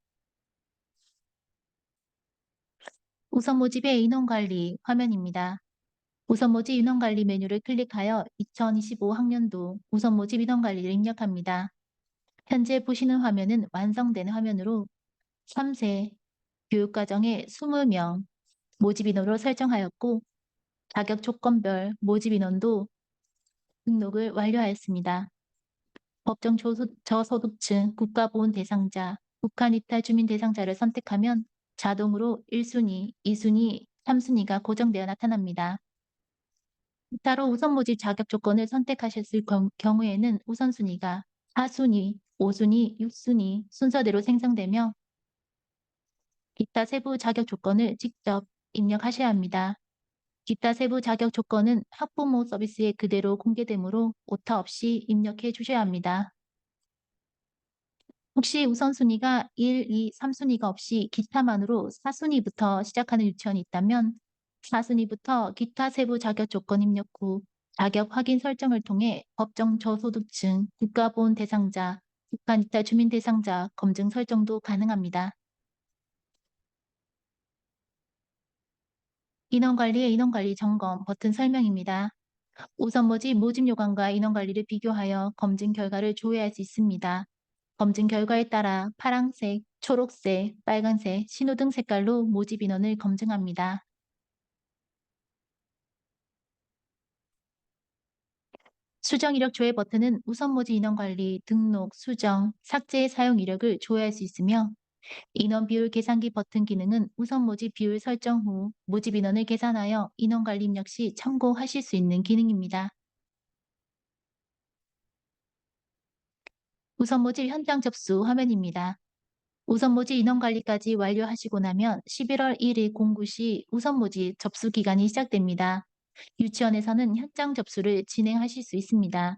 우선 모집의 인원관리 화면입니다. 우선 모집 인원관리 메뉴를 클릭하여 2025 학년도 우선 모집 인원관리를 입력합니다. 현재 보시는 화면은 완성된 화면으로 3세 교육과정에 20명 모집 인원으로 설정하였고 자격 조건별 모집 인원도 등록을 완료하였습니다. 법정 저소득층 국가보훈 대상자, 북한 이탈 주민 대상자를 선택하면 자동으로 1순위, 2순위, 3순위가 고정되어 나타납니다. 따로 우선 모집 자격 조건을 선택하셨을 경우에는 우선순위가 4순위, 5순위, 6순위 순서대로 생성되며 기타 세부 자격 조건을 직접 입력하셔야 합니다. 기타 세부 자격 조건은 학부모 서비스에 그대로 공개되므로 오타 없이 입력해 주셔야 합니다. 혹시 우선순위가 1, 2, 3순위가 없이 기타만으로 4순위부터 시작하는 유치원이 있다면 4순위부터 기타 세부 자격 조건 입력 후 자격 확인 설정을 통해 법정 저소득층, 국가보훈 대상자, 북한 이탈 주민 대상자 검증 설정도 가능합니다. 인원관리의 인원관리 점검 버튼 설명입니다. 우선 모집 요강과 인원관리를 비교하여 검증 결과를 조회할 수 있습니다. 검증 결과에 따라 파란색, 초록색, 빨간색, 신호등 색깔로 모집 인원을 검증합니다. 수정 이력 조회 버튼은 우선 모집 인원 관리, 등록, 수정, 삭제 사용 이력을 조회할 수 있으며 인원 비율 계산기 버튼 기능은 우선 모집 비율 설정 후 모집 인원을 계산하여 인원 관리 입력 시 참고하실 수 있는 기능입니다. 우선 모집 현장 접수 화면입니다. 우선 모집 인원 관리까지 완료하시고 나면 11월 1일 공구 시 우선 모집 접수 기간이 시작됩니다. 유치원에서는 현장 접수를 진행하실 수 있습니다.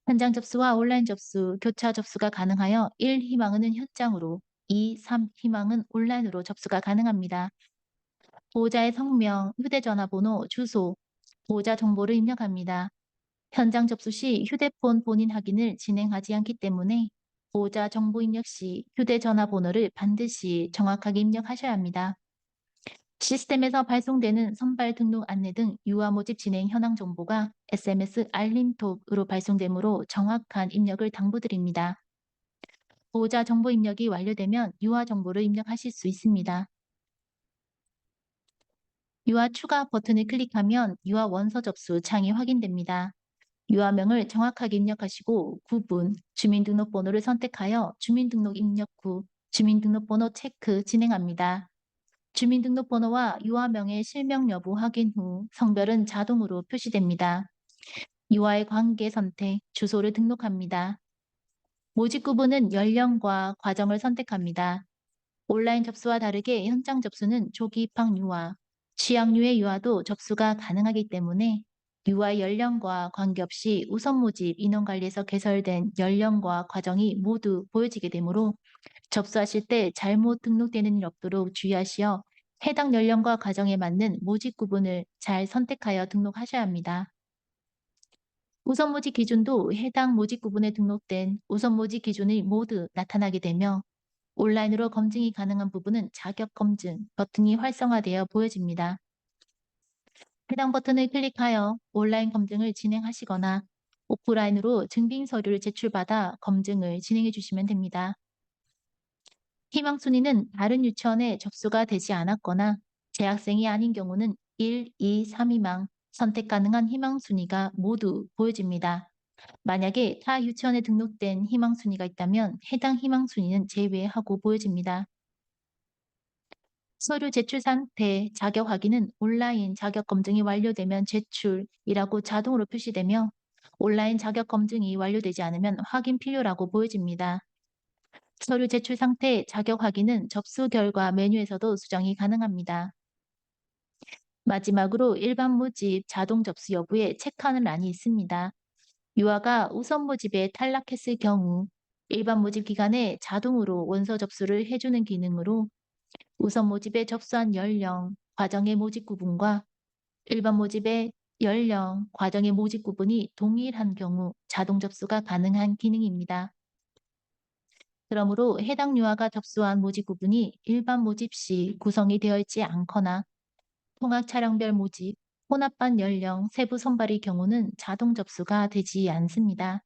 현장 접수와 온라인 접수, 교차 접수가 가능하여 1 희망은 현장으로, 2, 3 희망은 온라인으로 접수가 가능합니다. 보호자의 성명, 휴대전화번호, 주소, 보호자 정보를 입력합니다. 현장 접수 시 휴대폰 본인 확인을 진행하지 않기 때문에 보호자 정보 입력 시 휴대전화 번호를 반드시 정확하게 입력하셔야 합니다. 시스템에서 발송되는 선발 등록 안내 등 유아 모집 진행 현황 정보가 SMS 알림톡으로 발송되므로 정확한 입력을 당부드립니다. 보호자 정보 입력이 완료되면 유아 정보를 입력하실 수 있습니다. 유아 추가 버튼을 클릭하면 유아 원서 접수 창이 확인됩니다. 유아명을 정확하게 입력하시고 구분, 주민등록번호를 선택하여 주민등록 입력 후 주민등록번호 체크 진행합니다. 주민등록번호와 유아명의 실명 여부 확인 후 성별은 자동으로 표시됩니다. 유아의 관계 선택, 주소를 등록합니다. 모집 구분은 연령과 과정을 선택합니다. 온라인 접수와 다르게 현장 접수는 조기 입학 유아, 취약류의 유아도 접수가 가능하기 때문에 유아 연령과 관계없이 우선 모집 인원관리에서 개설된 연령과 과정이 모두 보여지게 되므로 접수하실 때 잘못 등록되는 일 없도록 주의하시어 해당 연령과 과정에 맞는 모집 구분을 잘 선택하여 등록하셔야 합니다. 우선 모집 기준도 해당 모집 구분에 등록된 우선 모집 기준이 모두 나타나게 되며 온라인으로 검증이 가능한 부분은 자격 검증 버튼이 활성화되어 보여집니다. 해당 버튼을 클릭하여 온라인 검증을 진행하시거나 오프라인으로 증빙 서류를 제출받아 검증을 진행해 주시면 됩니다. 희망 순위는 다른 유치원에 접수가 되지 않았거나 재학생이 아닌 경우는 1, 2, 3희망 선택 가능한 희망 순위가 모두 보여집니다. 만약에 타 유치원에 등록된 희망 순위가 있다면 해당 희망 순위는 제외하고 보여집니다. 서류 제출 상태, 자격 확인은 온라인 자격 검증이 완료되면 제출이라고 자동으로 표시되며 온라인 자격 검증이 완료되지 않으면 확인 필요라고 보여집니다. 서류 제출 상태, 자격 확인은 접수 결과 메뉴에서도 수정이 가능합니다. 마지막으로 일반 모집 자동 접수 여부에 체크하는 란이 있습니다. 유아가 우선 모집에 탈락했을 경우 일반 모집 기간에 자동으로 원서 접수를 해주는 기능으로 우선 모집에 접수한 연령, 과정의 모집 구분과 일반 모집의 연령, 과정의 모집 구분이 동일한 경우 자동 접수가 가능한 기능입니다. 그러므로 해당 유아가 접수한 모집 구분이 일반 모집 시 구성이 되어 있지 않거나 통학 차량별 모집, 혼합반 연령, 세부 선발의 경우는 자동 접수가 되지 않습니다.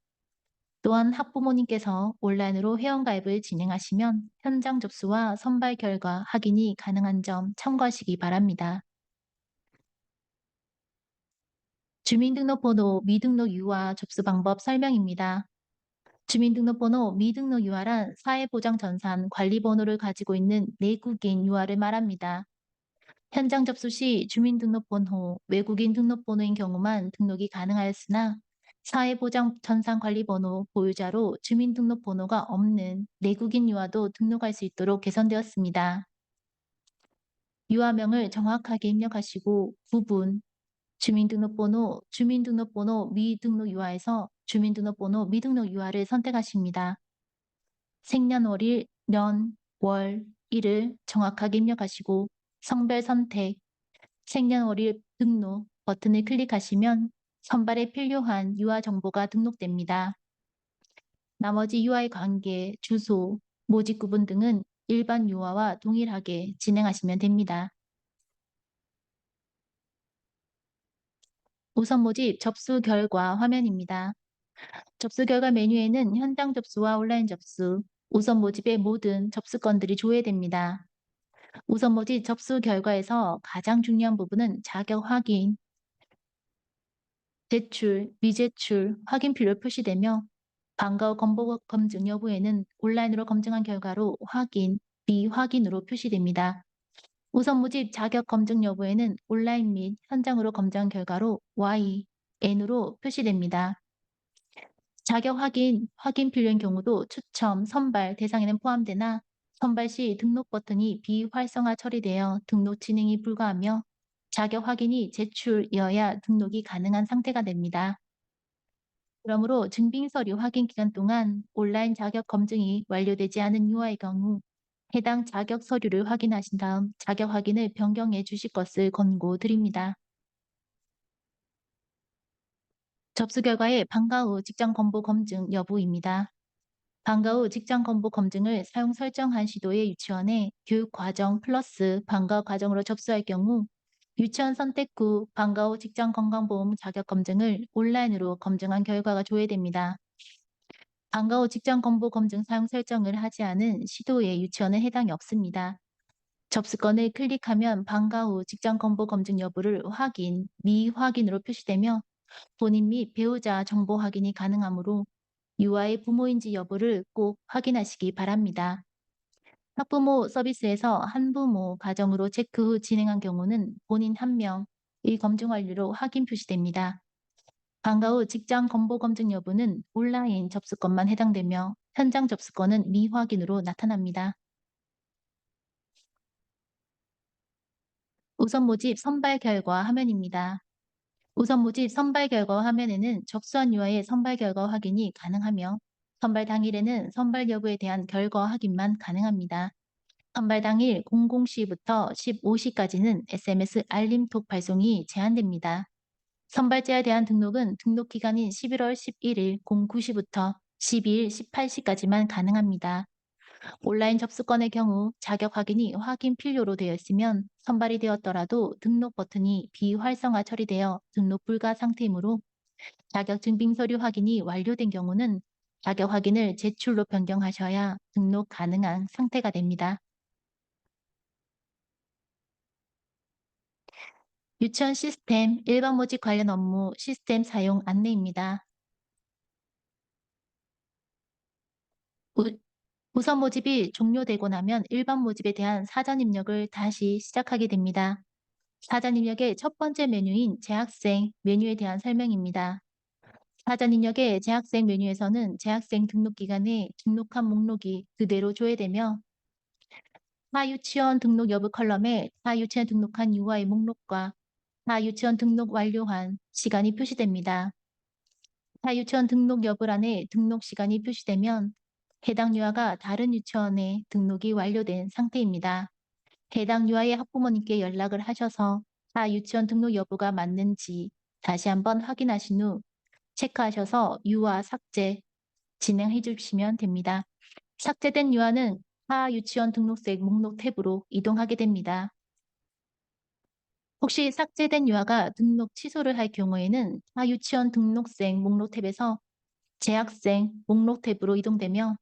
또한 학부모님께서 온라인으로 회원가입을 진행하시면 현장 접수와 선발 결과 확인이 가능한 점 참고하시기 바랍니다. 주민등록번호 미등록 유아 접수 방법 설명입니다. 주민등록번호 미등록 유아란 사회보장전산 관리번호를 가지고 있는 내국인 유아를 말합니다. 현장 접수 시 주민등록번호, 외국인 등록번호인 경우만 등록이 가능하였으나 사회보장전산관리번호 보유자로 주민등록번호가 없는 내국인 유아도 등록할 수 있도록 개선되었습니다. 유아명을 정확하게 입력하시고 구분, 주민등록번호 미등록 유아에서 주민등록번호 미등록 유아를 선택하십니다. 생년월일, 년, 월, 일을 정확하게 입력하시고 성별 선택, 생년월일 등록 버튼을 클릭하시면 선발에 필요한 유아 정보가 등록됩니다. 나머지 유아의 관계, 주소, 모집 구분 등은 일반 유아와 동일하게 진행하시면 됩니다. 우선 모집 접수 결과 화면입니다. 접수 결과 메뉴에는 현장 접수와 온라인 접수, 우선 모집의 모든 접수건들이 조회됩니다. 우선 모집 접수 결과에서 가장 중요한 부분은 자격 확인, 제출, 미제출, 확인필로 표시되며 방과 후 건보 검증 여부에는 온라인으로 검증한 결과로 확인, 미확인으로 표시됩니다. 우선 모집 자격 검증 여부에는 온라인 및 현장으로 검증한 결과로 Y, N으로 표시됩니다. 자격 확인, 확인필요인 경우도 추첨, 선발 대상에는 포함되나 선발 시 등록 버튼이 비활성화 처리되어 등록 진행이 불가하며 자격 확인이 제출이어야 등록이 가능한 상태가 됩니다. 그러므로 증빙 서류 확인 기간 동안 온라인 자격 검증이 완료되지 않은 유아의 경우 해당 자격 서류를 확인하신 다음 자격 확인을 변경해 주실 것을 권고드립니다. 접수 결과의 방과 후 직장 건보 검증 여부입니다. 방과 후 직장 건보 검증을 사용 설정한 시도의 유치원에 교육 과정 플러스 방과 과정으로 접수할 경우 유치원 선택 후 방과 후 직장 건강보험 자격 검증을 온라인으로 검증한 결과가 조회됩니다. 방과 후 직장 건보 검증 사용 설정을 하지 않은 시도의 유치원은 해당이 없습니다. 접수건을 클릭하면 방과 후 직장 건보 검증 여부를 확인, 미확인으로 표시되며 본인 및 배우자 정보 확인이 가능하므로 유아의 부모인지 여부를 꼭 확인하시기 바랍니다. 학부모 서비스에서 한부모 가정으로 체크 후 진행한 경우는 본인 한 명의 검증 완료로 확인 표시됩니다. 방과 후 직장 건보 검증 여부는 온라인 접수건만 해당되며 현장 접수건은 미확인으로 나타납니다. 우선 모집 선발 결과 화면입니다. 우선 모집 선발 결과 화면에는 접수한 유아의 선발 결과 확인이 가능하며 선발 당일에는 선발 여부에 대한 결과 확인만 가능합니다. 선발 당일 00시부터 15시까지는 SMS 알림톡 발송이 제한됩니다. 선발자에 대한 등록은 등록 기간인 11월 11일 09시부터 12일 18시까지만 가능합니다. 온라인 접수건의 경우 자격 확인이 확인 필요로 되어 있으면 선발이 되었더라도 등록 버튼이 비활성화 처리되어 등록 불가 상태이므로 자격 증빙 서류 확인이 완료된 경우는 자격 확인을 제출로 변경하셔야 등록 가능한 상태가 됩니다. 유치원 시스템 일반 모집 관련 업무 시스템 사용 안내입니다. 우- 우선 모집이 종료되고 나면 일반 모집에 대한 사전 입력을 다시 시작하게 됩니다. 사전 입력의 첫 번째 메뉴인 재학생 메뉴에 대한 설명입니다. 사전 입력의 재학생 메뉴에서는 재학생 등록 기간에 등록한 목록이 그대로 조회되며 타유치원 등록 여부 컬럼에 타유치원 등록한 유아의 목록과 타유치원 등록 완료한 시간이 표시됩니다. 타유치원 등록 여부란에 등록 시간이 표시되면 해당 유아가 다른 유치원에 등록이 완료된 상태입니다. 해당 유아의 학부모님께 연락을 하셔서 타유치원 등록 여부가 맞는지 다시 한번 확인하신 후 체크하셔서 유아 삭제 진행해 주시면 됩니다. 삭제된 유아는 타 유치원 등록생 목록 탭으로 이동하게 됩니다. 혹시 삭제된 유아가 등록 취소를 할 경우에는 타 유치원 등록생 목록 탭에서 재학생 목록 탭으로 이동되며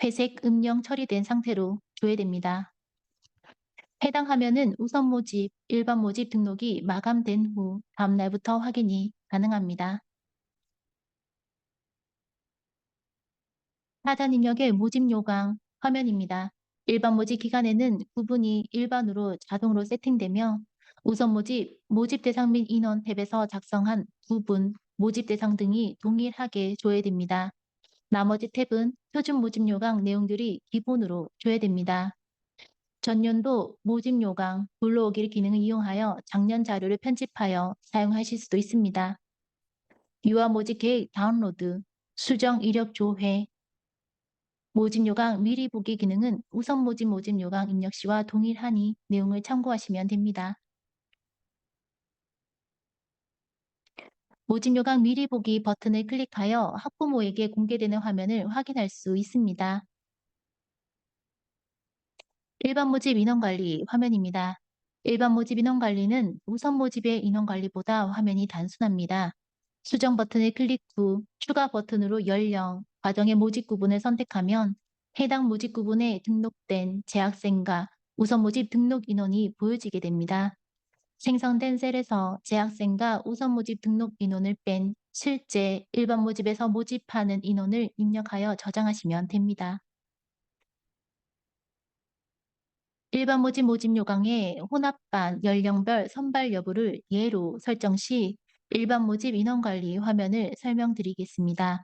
회색 음영 처리된 상태로 조회됩니다. 해당 화면은 우선 모집, 일반 모집 등록이 마감된 후 다음 날부터 확인이 가능합니다. 사전 입력의 모집 요강 화면입니다. 일반 모집 기간에는 구분이 일반으로 자동으로 세팅되며 우선 모집, 모집 대상 및 인원 탭에서 작성한 구분, 모집 대상 등이 동일하게 조회됩니다. 나머지 탭은 표준 모집 요강 내용들이 기본으로 조회됩니다. 전년도 모집 요강, 불러오기 기능을 이용하여 작년 자료를 편집하여 사용하실 수도 있습니다. 유아 모집 계획 다운로드, 수정 이력 조회, 모집 요강 미리 보기 기능은 우선 모집 요강 입력 시와 동일하니 내용을 참고하시면 됩니다. 모집 요강 미리 보기 버튼을 클릭하여 학부모에게 공개되는 화면을 확인할 수 있습니다. 일반 모집 인원관리 화면입니다. 일반 모집 인원관리는 우선 모집의 인원관리보다 화면이 단순합니다. 수정 버튼을 클릭 후 추가 버튼으로 연령, 과정의 모집 구분을 선택하면 해당 모집 구분에 등록된 재학생과 우선 모집 등록 인원이 보여지게 됩니다. 생성된 셀에서 재학생과 우선 모집 등록 인원을 뺀 실제 일반 모집에서 모집하는 인원을 입력하여 저장하시면 됩니다. 일반 모집 요강의 혼합반 연령별 선발 여부를 예로 설정 시 일반 모집 인원관리 화면을 설명드리겠습니다.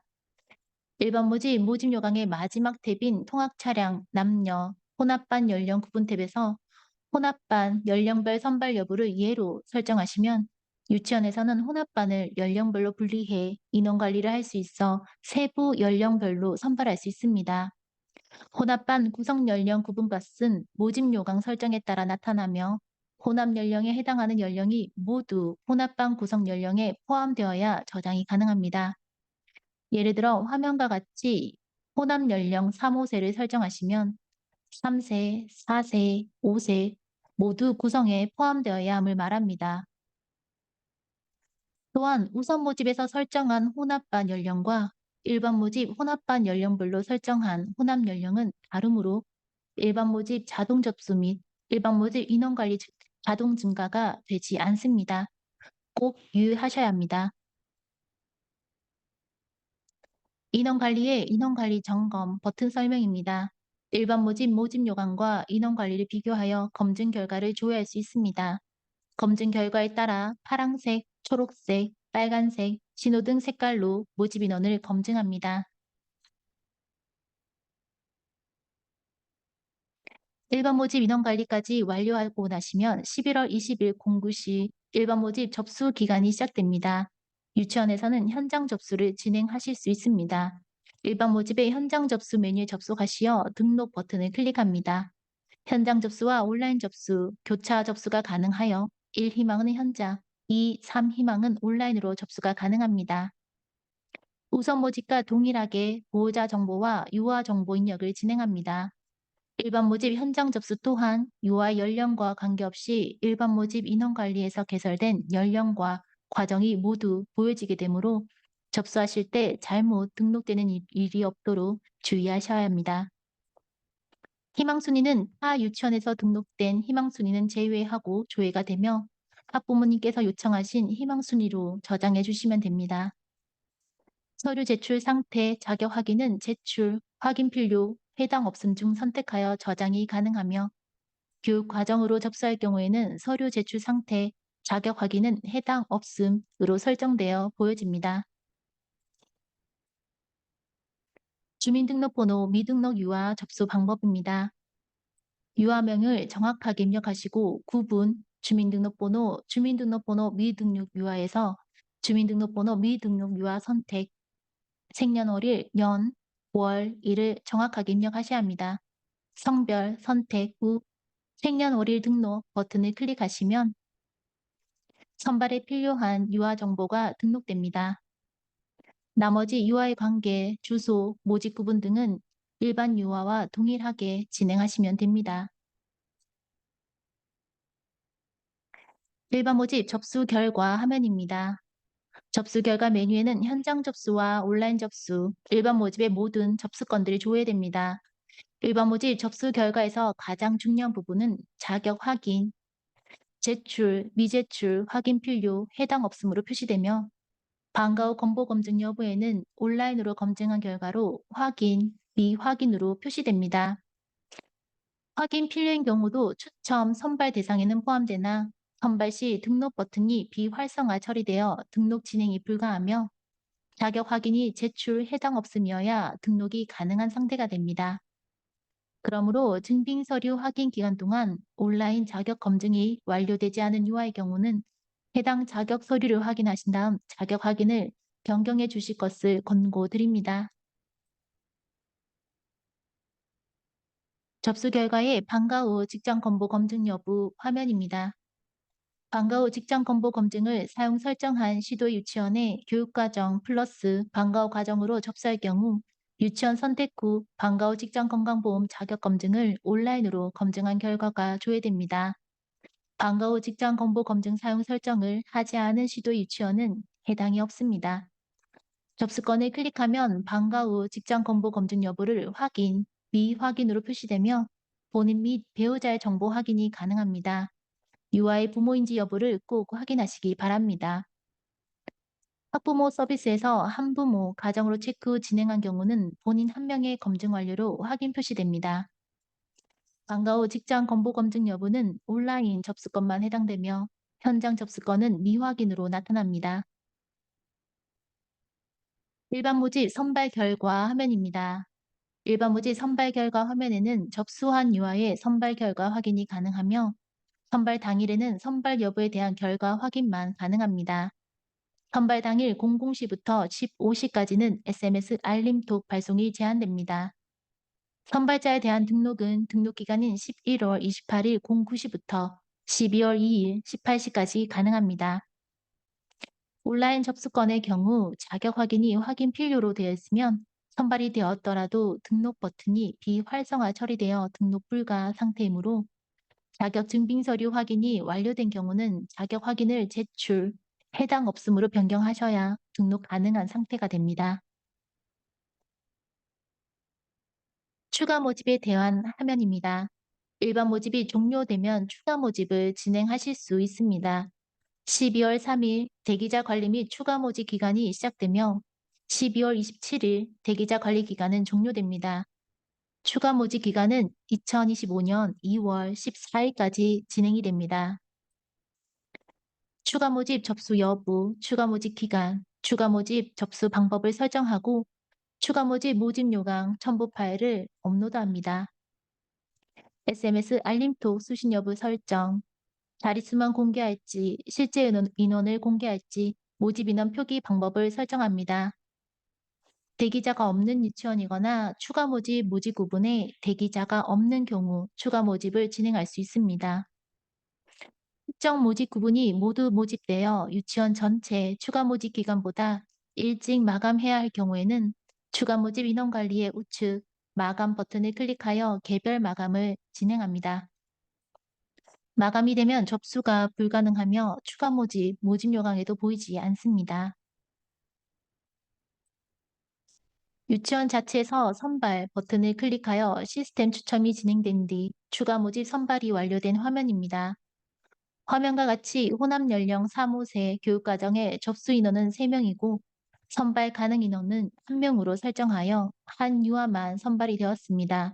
일반 모집 요강의 마지막 탭인 통학차량 남녀 혼합반 연령 구분 탭에서 혼합반 연령별 선발 여부를 예로 설정하시면 유치원에서는 혼합반을 연령별로 분리해 인원관리를 할 수 있어 세부 연령별로 선발할 수 있습니다. 혼합반 구성 연령 구분값은 모집 요강 설정에 따라 나타나며 혼합 연령에 해당하는 연령이 모두 혼합반 구성 연령에 포함되어야 저장이 가능합니다. 예를 들어 화면과 같이 혼합 연령 3, 5세를 설정하시면 3세, 4세, 5세 모두 구성에 포함되어야 함을 말합니다. 또한 우선 모집에서 설정한 혼합반 연령과 일반 모집 혼합반 연령별로 설정한 혼합 연령은 다르므로 일반 모집 자동 접수 및 일반 모집 인원 관리 자동 증가가 되지 않습니다. 꼭 유의하셔야 합니다. 인원 관리의 인원 관리 점검 버튼 설명입니다. 일반 모집 요강과 인원 관리를 비교하여 검증 결과를 조회할 수 있습니다. 검증 결과에 따라 파란색, 초록색, 빨간색, 신호등 색깔로 모집 인원을 검증합니다. 1번 모집 인원 관리까지 완료하고 나시면 11월 20일 09시 1번 모집 접수 기간이 시작됩니다. 유치원에서는 현장 접수를 진행하실 수 있습니다. 1번 모집의 현장 접수 메뉴에 접속하시어 등록 버튼을 클릭합니다. 현장 접수와 온라인 접수, 교차 접수가 가능하여 1 희망은 현장, 2, 3 희망은 온라인으로 접수가 가능합니다. 우선 모집과 동일하게 보호자 정보와 유아 정보 입력을 진행합니다. 일반 모집 현장 접수 또한 유아 연령과 관계없이 일반 모집 인원 관리에서 개설된 연령과 과정이 모두 보여지게 되므로 접수하실 때 잘못 등록되는 일이 없도록 주의하셔야 합니다. 희망순위는 타 유치원에서 등록된 희망순위는 제외하고 조회가 되며 학부모님께서 요청하신 희망순위로 저장해 주시면 됩니다. 서류 제출 상태, 자격 확인은 제출, 확인 필요, 해당 없음 중 선택하여 저장이 가능하며 교육 과정으로 접수할 경우에는 서류 제출 상태, 자격 확인은 해당 없음으로 설정되어 보여집니다. 주민등록번호 미등록 유아 접수 방법입니다. 유아명을 정확하게 입력하시고 구분, 주민등록번호 미등록 유아에서 주민등록번호 미등록 유아 선택, 생년월일, 년, 월, 일을 정확하게 입력하셔야 합니다. 성별 선택 후 생년월일 등록 버튼을 클릭하시면 선발에 필요한 유아 정보가 등록됩니다. 나머지 유아의 관계, 주소, 모집 구분 등은 일반 유아와 동일하게 진행하시면 됩니다. 일반 모집 접수 결과 화면입니다. 접수 결과 메뉴에는 현장 접수와 온라인 접수, 일반 모집의 모든 접수건들이 조회됩니다. 일반 모집 접수 결과에서 가장 중요한 부분은 자격 확인, 제출, 미제출, 확인 필요, 해당 없음으로 표시되며 방과 후 건보 검증 여부에는 온라인으로 검증한 결과로 확인, 미확인으로 표시됩니다. 확인 필요인 경우도 추첨 선발 대상에는 포함되나 선발 시 등록 버튼이 비활성화 처리되어 등록 진행이 불가하며 자격 확인이 제출 해당 없음이어야 등록이 가능한 상태가 됩니다. 그러므로 증빙 서류 확인 기간 동안 온라인 자격 검증이 완료되지 않은 유아의 경우는 해당 자격 서류를 확인하신 다음 자격 확인을 변경해 주실 것을 권고드립니다. 접수 결과의 방과 후 직장 건보 검증 여부 화면입니다. 방과 후 직장 건보 검증을 사용 설정한 시도 유치원의 교육과정 플러스 방과 후 과정으로 접수할 경우 유치원 선택 후 방과 후 직장 건강보험 자격 검증을 온라인으로 검증한 결과가 조회됩니다. 방과 후 직장 건보 검증 사용 설정을 하지 않은 시도 유치원은 해당이 없습니다. 접수건을 클릭하면 방과 후 직장 건보 검증 여부를 확인, 미확인으로 표시되며 본인 및 배우자의 정보 확인이 가능합니다. 유아의 부모인지 여부를 꼭 확인하시기 바랍니다. 학부모 서비스에서 한부모 가정으로 체크 후 진행한 경우는 본인 한 명의 검증 완료로 확인 표시됩니다. 방과 후 직장 건보 검증 여부는 온라인 접수건만 해당되며 현장 접수건은 미확인으로 나타납니다. 일반 모집 선발 결과 화면입니다. 일반 모집 선발 결과 화면에는 접수한 유아의 선발 결과 확인이 가능하며 선발 당일에는 선발 여부에 대한 결과 확인만 가능합니다. 선발 당일 00시부터 15시까지는 SMS 알림톡 발송이 제한됩니다. 선발자에 대한 등록은 등록 기간인 11월 28일 09시부터 12월 2일 18시까지 가능합니다. 온라인 접수건의 경우 자격 확인이 확인 필요로 되어 있으면 선발이 되었더라도 등록 버튼이 비활성화 처리되어 등록 불가 상태이므로 자격 증빙 서류 확인이 완료된 경우는 자격 확인을 제출, 해당 없음으로 변경하셔야 등록 가능한 상태가 됩니다. 추가 모집에 대한 화면입니다. 일반 모집이 종료되면 추가 모집을 진행하실 수 있습니다. 12월 3일 대기자 관리 및 추가 모집 기간이 시작되며 12월 27일 대기자 관리 기간은 종료됩니다. 추가 모집 기간은 2025년 2월 14일까지 진행이 됩니다. 추가 모집 접수 여부, 추가 모집 기간, 추가 모집 접수 방법을 설정하고 추가 모집 요강 첨부 파일을 업로드합니다. SMS 알림톡 수신 여부 설정, 자릿수만 공개할지, 실제 인원을 공개할지, 모집 인원 표기 방법을 설정합니다. 대기자가 없는 유치원이거나 추가 모집 구분에 대기자가 없는 경우 추가 모집을 진행할 수 있습니다. 특정 모집 구분이 모두 모집되어 유치원 전체 추가 모집 기간보다 일찍 마감해야 할 경우에는 추가 모집 인원 관리의 우측 마감 버튼을 클릭하여 개별 마감을 진행합니다. 마감이 되면 접수가 불가능하며 추가 모집 요강에도 보이지 않습니다. 유치원 자체에서 선발 버튼을 클릭하여 시스템 추첨이 진행된 뒤 추가 모집 선발이 완료된 화면입니다. 화면과 같이 호남 연령 3~5세 교육과정의 접수 인원은 3명이고 선발 가능 인원은 1명으로 설정하여 한 유아만 선발이 되었습니다.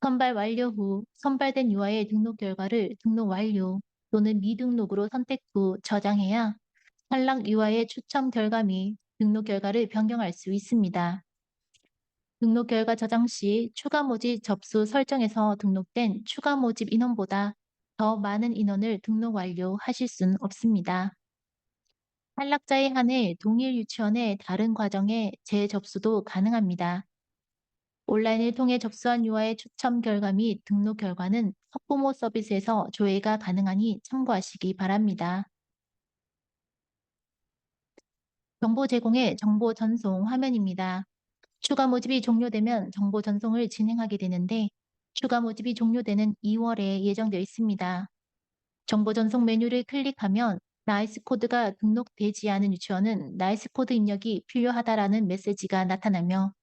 선발 완료 후 선발된 유아의 등록 결과를 등록 완료 또는 미등록으로 선택 후 저장해야 탈락 유아의 추첨 결과 및 등록 결과를 변경할 수 있습니다. 등록 결과 저장 시 추가 모집 접수 설정에서 등록된 추가 모집 인원보다 더 많은 인원을 등록 완료하실 수는 없습니다. 탈락자에 한해 동일 유치원의 다른 과정에 재접수도 가능합니다. 온라인을 통해 접수한 유아의 추첨 결과 및 등록 결과는 학부모 서비스에서 조회가 가능하니 참고하시기 바랍니다. 정보 제공의 정보 전송 화면입니다. 추가 모집이 종료되면 정보 전송을 진행하게 되는데 추가 모집이 종료되는 2월에 예정되어 있습니다. 정보 전송 메뉴를 클릭하면 나이스 코드가 등록되지 않은 유치원은 나이스 코드 입력이 필요하다라는 메시지가 나타나며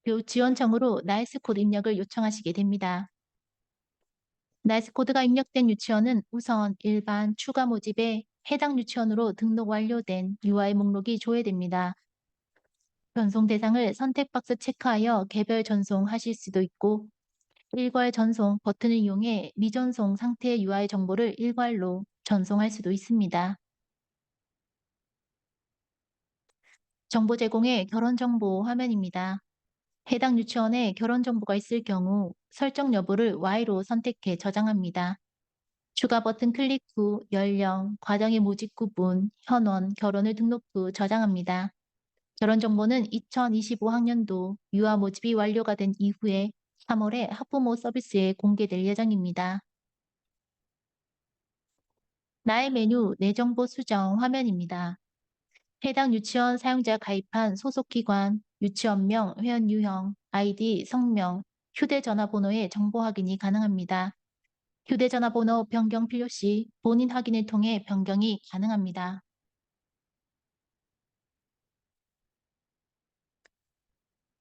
교육지원청으로 나이스 코드 입력을 요청하시게 됩니다. 나이스 코드가 입력된 유치원은 우선 일반 추가 모집에 해당 유치원으로 등록 완료된 UI 목록이 조회됩니다. 전송 대상을 선택 박스 체크하여 개별 전송하실 수도 있고 일괄 전송 버튼을 이용해 미전송 상태 UI 정보를 일괄로 전송할 수도 있습니다. 정보 제공의 결혼 정보 화면입니다. 해당 유치원에 결혼 정보가 있을 경우 설정 여부를 Y로 선택해 저장합니다. 추가 버튼 클릭 후 연령, 과정의 모집 구분, 현원, 결혼을 등록 후 저장합니다. 결혼 정보는 2025학년도 유아 모집이 완료가 된 이후에 3월에 학부모 서비스에 공개될 예정입니다. 나의 메뉴 내 정보 수정 화면입니다. 해당 유치원 사용자 가입한 소속기관, 유치원명, 회원 유형, 아이디, 성명, 휴대전화번호의 정보 확인이 가능합니다. 휴대전화번호 변경 필요 시 본인 확인을 통해 변경이 가능합니다.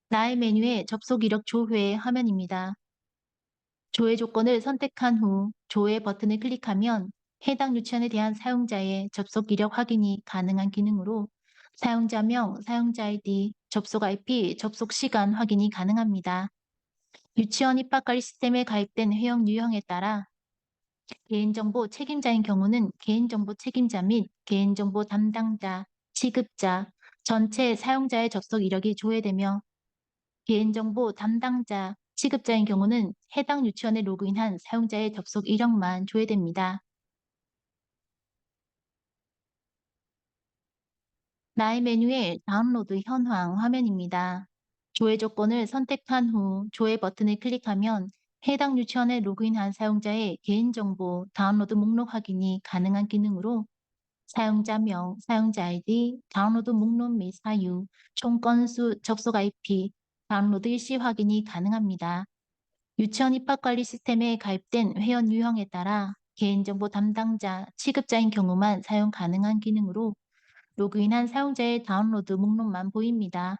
나의 메뉴의 접속 이력 조회 화면입니다. 조회 조건을 선택한 후 조회 버튼을 클릭하면 해당 유치원에 대한 사용자의 접속 이력 확인이 가능한 기능으로 사용자명, 사용자 아이디, 접속 IP, 접속 시간 확인이 가능합니다. 유치원 입학관리 시스템에 가입된 회원 유형에 따라 개인정보 책임자인 경우는 개인정보 책임자 및 개인정보 담당자, 취급자, 전체 사용자의 접속 이력이 조회되며 개인정보 담당자, 취급자인 경우는 해당 유치원에 로그인한 사용자의 접속 이력만 조회됩니다. 나의 메뉴의 다운로드 현황 화면입니다. 조회 조건을 선택한 후 조회 버튼을 클릭하면 해당 유치원에 로그인한 사용자의 개인정보 다운로드 목록 확인이 가능한 기능으로 사용자명, 사용자 아이디, 다운로드 목록 및 사유, 총 건수, 접속 IP, 다운로드 일시 확인이 가능합니다. 유치원 입학관리 시스템에 가입된 회원 유형에 따라 개인정보 담당자, 취급자인 경우만 사용 가능한 기능으로 로그인한 사용자의 다운로드 목록만 보입니다.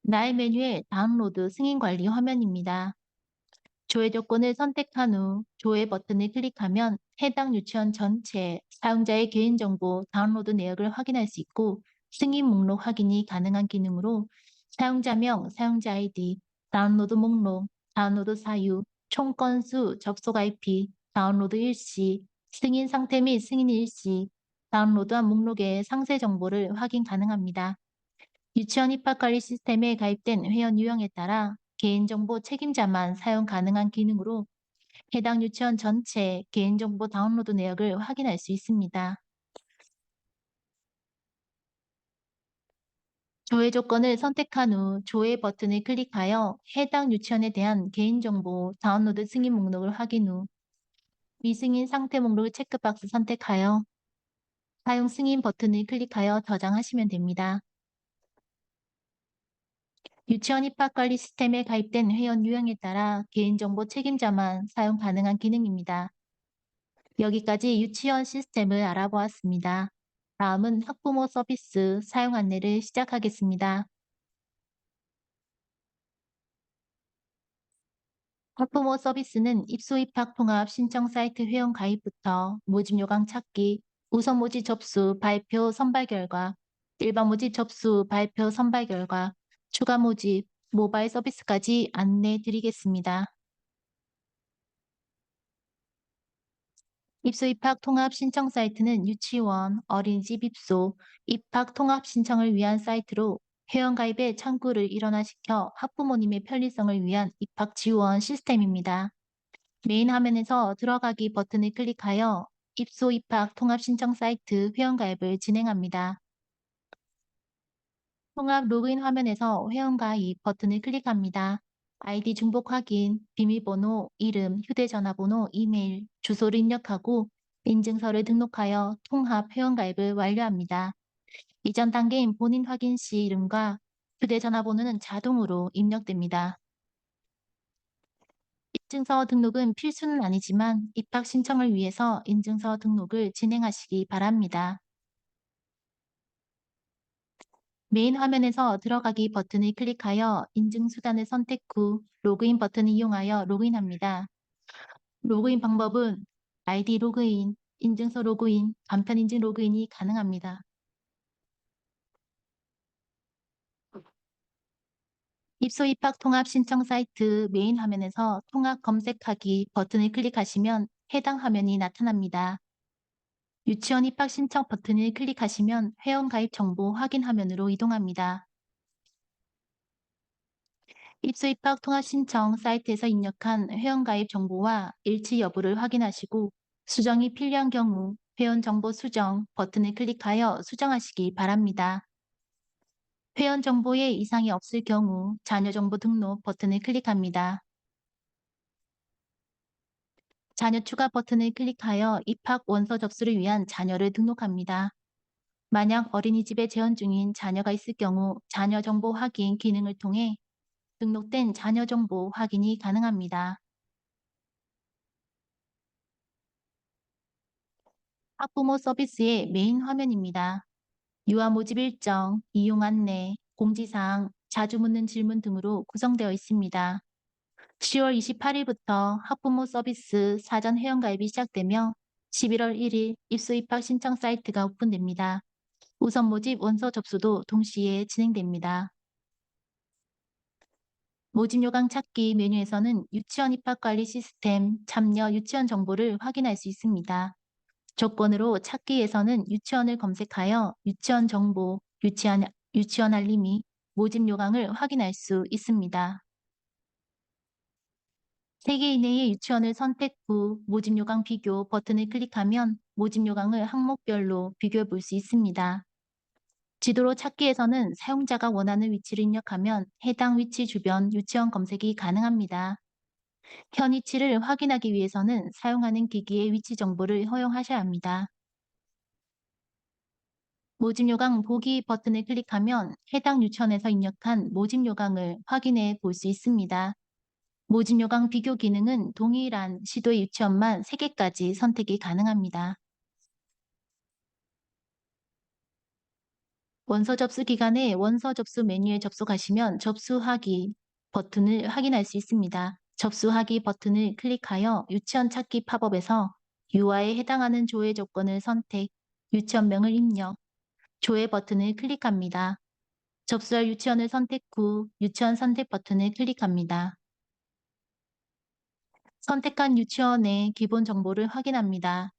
나의 메뉴의 다운로드 승인 관리 화면입니다. 조회 조건을 선택한 후 조회 버튼을 클릭하면 해당 유치원 전체 사용자의 개인정보 다운로드 내역을 확인할 수 있고 승인 목록 확인이 가능한 기능으로 사용자명, 사용자 아이디, 다운로드 목록, 다운로드 사유, 총 건수, 접속 IP, 다운로드 일시, 승인 상태 및 승인 일시, 다운로드한 목록의 상세 정보를 확인 가능합니다. 유치원 입학관리 시스템에 가입된 회원 유형에 따라 개인정보 책임자만 사용 가능한 기능으로 해당 유치원 전체 개인정보 다운로드 내역을 확인할 수 있습니다. 조회 조건을 선택한 후 조회 버튼을 클릭하여 해당 유치원에 대한 개인정보 다운로드 승인 목록을 확인 후 미승인 상태 목록을 체크박스 선택하여 사용 승인 버튼을 클릭하여 저장하시면 됩니다. 유치원 입학관리 시스템에 가입된 회원 유형에 따라 개인정보 책임자만 사용 가능한 기능입니다. 여기까지 유치원 시스템을 알아보았습니다. 다음은 학부모 서비스 사용 안내를 시작하겠습니다. 학부모 서비스는 입소 입학 통합 신청 사이트 회원 가입부터 모집 요강 찾기, 우선 모집 접수 발표 선발 결과, 일반 모집 접수 발표 선발 결과, 추가 모집, 모바일 서비스까지 안내 드리겠습니다. 입소 입학 통합 신청 사이트는 유치원, 어린이집 입소, 입학 통합 신청을 위한 사이트로 회원 가입의 창구를 일원화시켜 학부모님의 편리성을 위한 입학 지원 시스템입니다. 메인 화면에서 들어가기 버튼을 클릭하여 입소 입학 통합 신청 사이트 회원 가입을 진행합니다. 통합 로그인 화면에서 회원 가입 버튼을 클릭합니다. 아이디 중복 확인, 비밀번호, 이름, 휴대전화번호, 이메일, 주소를 입력하고 인증서를 등록하여 통합 회원 가입을 완료합니다. 이전 단계인 본인 확인 시 이름과 휴대전화번호는 자동으로 입력됩니다. 인증서 등록은 필수는 아니지만 입학 신청을 위해서 인증서 등록을 진행하시기 바랍니다. 메인 화면에서 들어가기 버튼을 클릭하여 인증 수단을 선택 후 로그인 버튼을 이용하여 로그인합니다. 로그인 방법은 아이디 로그인, 인증서 로그인, 간편 인증 로그인이 가능합니다. 입소 입학 통합 신청 사이트 메인 화면에서 통합 검색하기 버튼을 클릭하시면 해당 화면이 나타납니다. 유치원 입학 신청 버튼을 클릭하시면 회원 가입 정보 확인 화면으로 이동합니다. 입소 입학 통합 신청 사이트에서 입력한 회원 가입 정보와 일치 여부를 확인하시고 수정이 필요한 경우 회원 정보 수정 버튼을 클릭하여 수정하시기 바랍니다. 회원 정보에 이상이 없을 경우 자녀 정보 등록 버튼을 클릭합니다. 자녀 추가 버튼을 클릭하여 입학 원서 접수를 위한 자녀를 등록합니다. 만약 어린이집에 재원 중인 자녀가 있을 경우 자녀 정보 확인 기능을 통해 등록된 자녀 정보 확인이 가능합니다. 학부모 서비스의 메인 화면입니다. 유아 모집 일정, 이용 안내, 공지사항, 자주 묻는 질문 등으로 구성되어 있습니다. 10월 28일부터 학부모 서비스 사전 회원가입이 시작되며 11월 1일 입소 입학 신청 사이트가 오픈됩니다. 우선 모집 원서 접수도 동시에 진행됩니다. 모집 요강 찾기 메뉴에서는 유치원 입학 관리 시스템 참여 유치원 정보를 확인할 수 있습니다. 조건으로 찾기에서는 유치원을 검색하여 유치원 정보, 유치원 알림이 모집 요강을 확인할 수 있습니다. 3개 이내의 유치원을 선택 후 모집 요강 비교 버튼을 클릭하면 모집 요강을 항목별로 비교해 볼 수 있습니다. 지도로 찾기에서는 사용자가 원하는 위치를 입력하면 해당 위치 주변 유치원 검색이 가능합니다. 현 위치를 확인하기 위해서는 사용하는 기기의 위치 정보를 허용하셔야 합니다. 모집 요강 보기 버튼을 클릭하면 해당 유치원에서 입력한 모집 요강을 확인해 볼 수 있습니다. 모집 요강 비교 기능은 동일한 시도의 유치원만 3개까지 선택이 가능합니다. 원서 접수 기간에 원서 접수 메뉴에 접속하시면 접수하기 버튼을 확인할 수 있습니다. 접수하기 버튼을 클릭하여 유치원 찾기 팝업에서 유아에 해당하는 조회 조건을 선택, 유치원명을 입력, 조회 버튼을 클릭합니다. 접수할 유치원을 선택 후 유치원 선택 버튼을 클릭합니다. 선택한 유치원의 기본 정보를 확인합니다.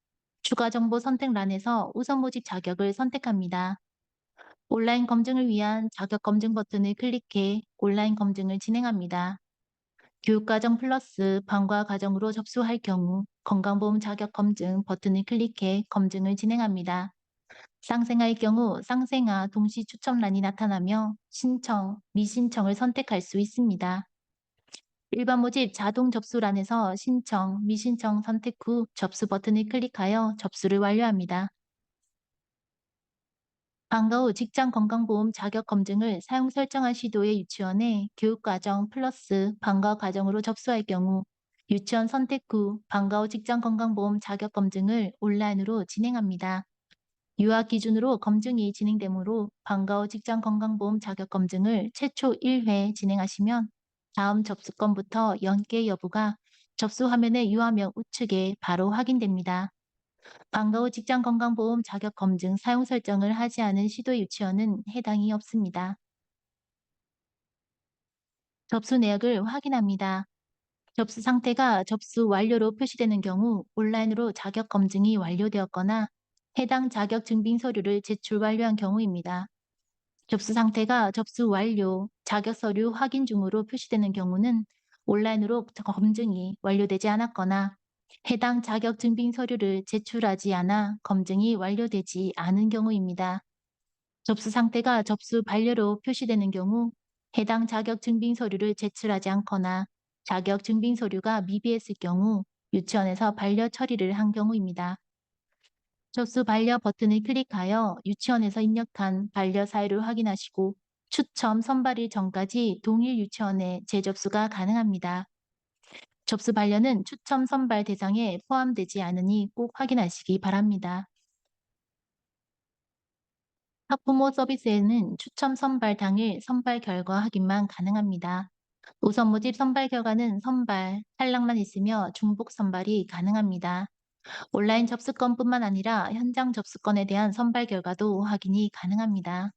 추가 정보 선택란에서 우선 모집 자격을 선택합니다. 온라인 검증을 위한 자격 검증 버튼을 클릭해 온라인 검증을 진행합니다. 교육과정 플러스 방과 과정으로 접수할 경우 건강보험 자격 검증 버튼을 클릭해 검증을 진행합니다. 쌍생아의 경우 쌍생아 동시 추첨란이 나타나며 신청, 미신청을 선택할 수 있습니다. 일반 모집 자동 접수란에서 신청, 미신청 선택 후 접수 버튼을 클릭하여 접수를 완료합니다. 방과 후 직장 건강보험 자격 검증을 사용 설정한 시도의 유치원에 교육과정 플러스 방과 과정으로 접수할 경우 유치원 선택 후 방과 후 직장 건강보험 자격 검증을 온라인으로 진행합니다. 유아 기준으로 검증이 진행되므로 방과 후 직장 건강보험 자격 검증을 최초 1회 진행하시면 다음 접수건부터 연계 여부가 접수 화면의 유아명 우측에 바로 확인됩니다. 방과 후 직장 건강보험 자격 검증 사용 설정을 하지 않은 시도 유치원은 해당이 없습니다. 접수 내역을 확인합니다. 접수 상태가 접수 완료로 표시되는 경우 온라인으로 자격 검증이 완료되었거나 해당 자격 증빙 서류를 제출 완료한 경우입니다. 접수 상태가 접수 완료, 자격 서류 확인 중으로 표시되는 경우는 온라인으로 검증이 완료되지 않았거나 해당 자격 증빙 서류를 제출하지 않아 검증이 완료되지 않은 경우입니다. 접수 상태가 접수 반려로 표시되는 경우 해당 자격 증빙 서류를 제출하지 않거나 자격 증빙 서류가 미비했을 경우 유치원에서 반려 처리를 한 경우입니다. 접수 반려 버튼을 클릭하여 유치원에서 입력한 반려 사유를 확인하시고 추첨 선발일 전까지 동일 유치원에 재접수가 가능합니다. 접수 반려는 추첨 선발 대상에 포함되지 않으니 꼭 확인하시기 바랍니다. 학부모 서비스에는 추첨 선발 당일 선발 결과 확인만 가능합니다. 우선 모집 선발 결과는 선발, 탈락만 있으며 중복 선발이 가능합니다. 온라인 접수건뿐만 아니라 현장 접수건에 대한 선발 결과도 확인이 가능합니다.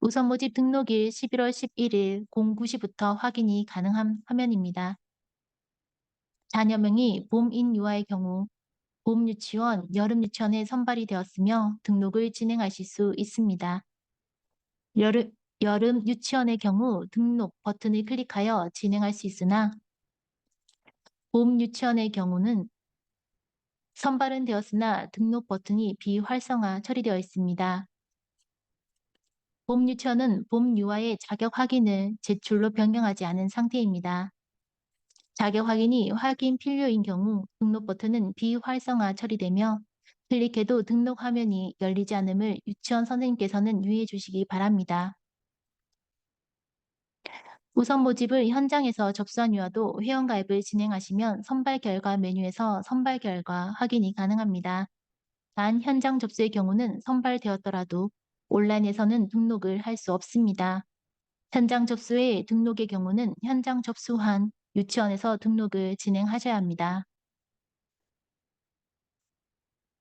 우선 모집 등록일 11월 11일 09시부터 확인이 가능한 화면입니다. 자녀명이 봄인 유아의 경우 봄 유치원, 여름 유치원에 선발이 되었으며 등록을 진행하실 수 있습니다. 여름, 여름 유치원의 경우 등록 버튼을 클릭하여 진행할 수 있으나 봄 유치원의 경우는 선발은 되었으나 등록 버튼이 비활성화 처리되어 있습니다. 봄 유치원은 봄 유아의 자격 확인을 제출로 변경하지 않은 상태입니다. 자격 확인이 확인 필요인 경우 등록 버튼은 비활성화 처리되며 클릭해도 등록 화면이 열리지 않음을 유치원 선생님께서는 유의해 주시기 바랍니다. 우선 모집을 현장에서 접수한 유아도 회원가입을 진행하시면 선발 결과 메뉴에서 선발 결과 확인이 가능합니다. 단 현장 접수의 경우는 선발되었더라도 온라인에서는 등록을 할 수 없습니다. 현장 접수의 등록의 경우는 현장 접수한 유치원에서 등록을 진행하셔야 합니다.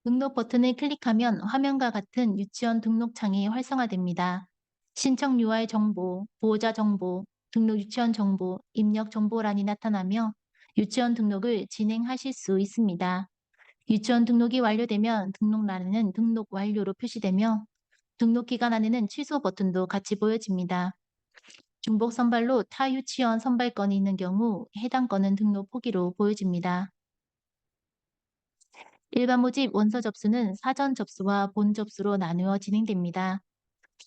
등록 버튼을 클릭하면 화면과 같은 유치원 등록창이 활성화됩니다. 신청 유아의 정보, 보호자 정보, 등록 유치원 정보, 입력 정보란이 나타나며 유치원 등록을 진행하실 수 있습니다. 유치원 등록이 완료되면 등록란에는 등록 완료로 표시되며 등록 기간 안에는 취소 버튼도 같이 보여집니다. 중복 선발로 타 유치원 선발권이 있는 경우 해당 건은 등록 포기로 보여집니다. 일반 모집 원서 접수는 사전 접수와 본 접수로 나누어 진행됩니다.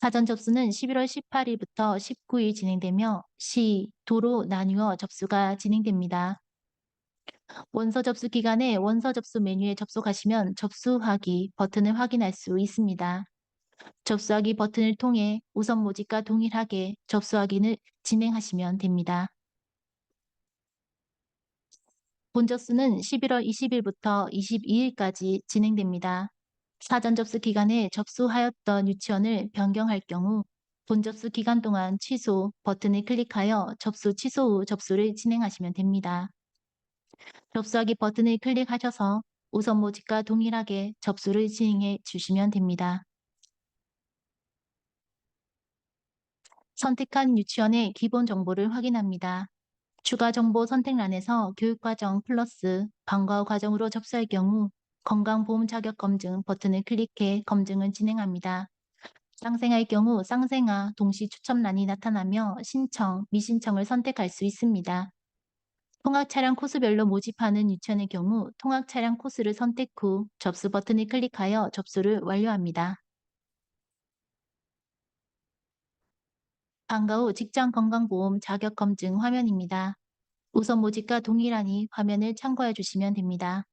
사전 접수는 11월 18일부터 19일 진행되며 시, 도로 나누어 접수가 진행됩니다. 원서 접수 기간에 원서 접수 메뉴에 접속하시면 접수하기 버튼을 확인할 수 있습니다. 접수하기 버튼을 통해 우선 모집과 동일하게 접수하기를 진행하시면 됩니다. 본 접수는 11월 20일부터 22일까지 진행됩니다. 사전 접수 기간에 접수하였던 유치원을 변경할 경우 본 접수 기간 동안 취소 버튼을 클릭하여 접수 취소 후 접수를 진행하시면 됩니다. 접수하기 버튼을 클릭하셔서 우선 모집과 동일하게 접수를 진행해 주시면 됩니다. 선택한 유치원의 기본 정보를 확인합니다. 추가 정보 선택란에서 교육과정 플러스 방과 후 과정으로 접수할 경우 건강보험 자격 검증 버튼을 클릭해 검증을 진행합니다. 쌍생아의 경우 쌍생아 동시 추첨란이 나타나며 신청, 미신청을 선택할 수 있습니다. 통학 차량 코스별로 모집하는 유치원의 경우 통학 차량 코스를 선택 후 접수 버튼을 클릭하여 접수를 완료합니다. 방과 후 직장 건강보험 자격 검증 화면입니다. 우선 모집과 동일하니 화면을 참고해 주시면 됩니다.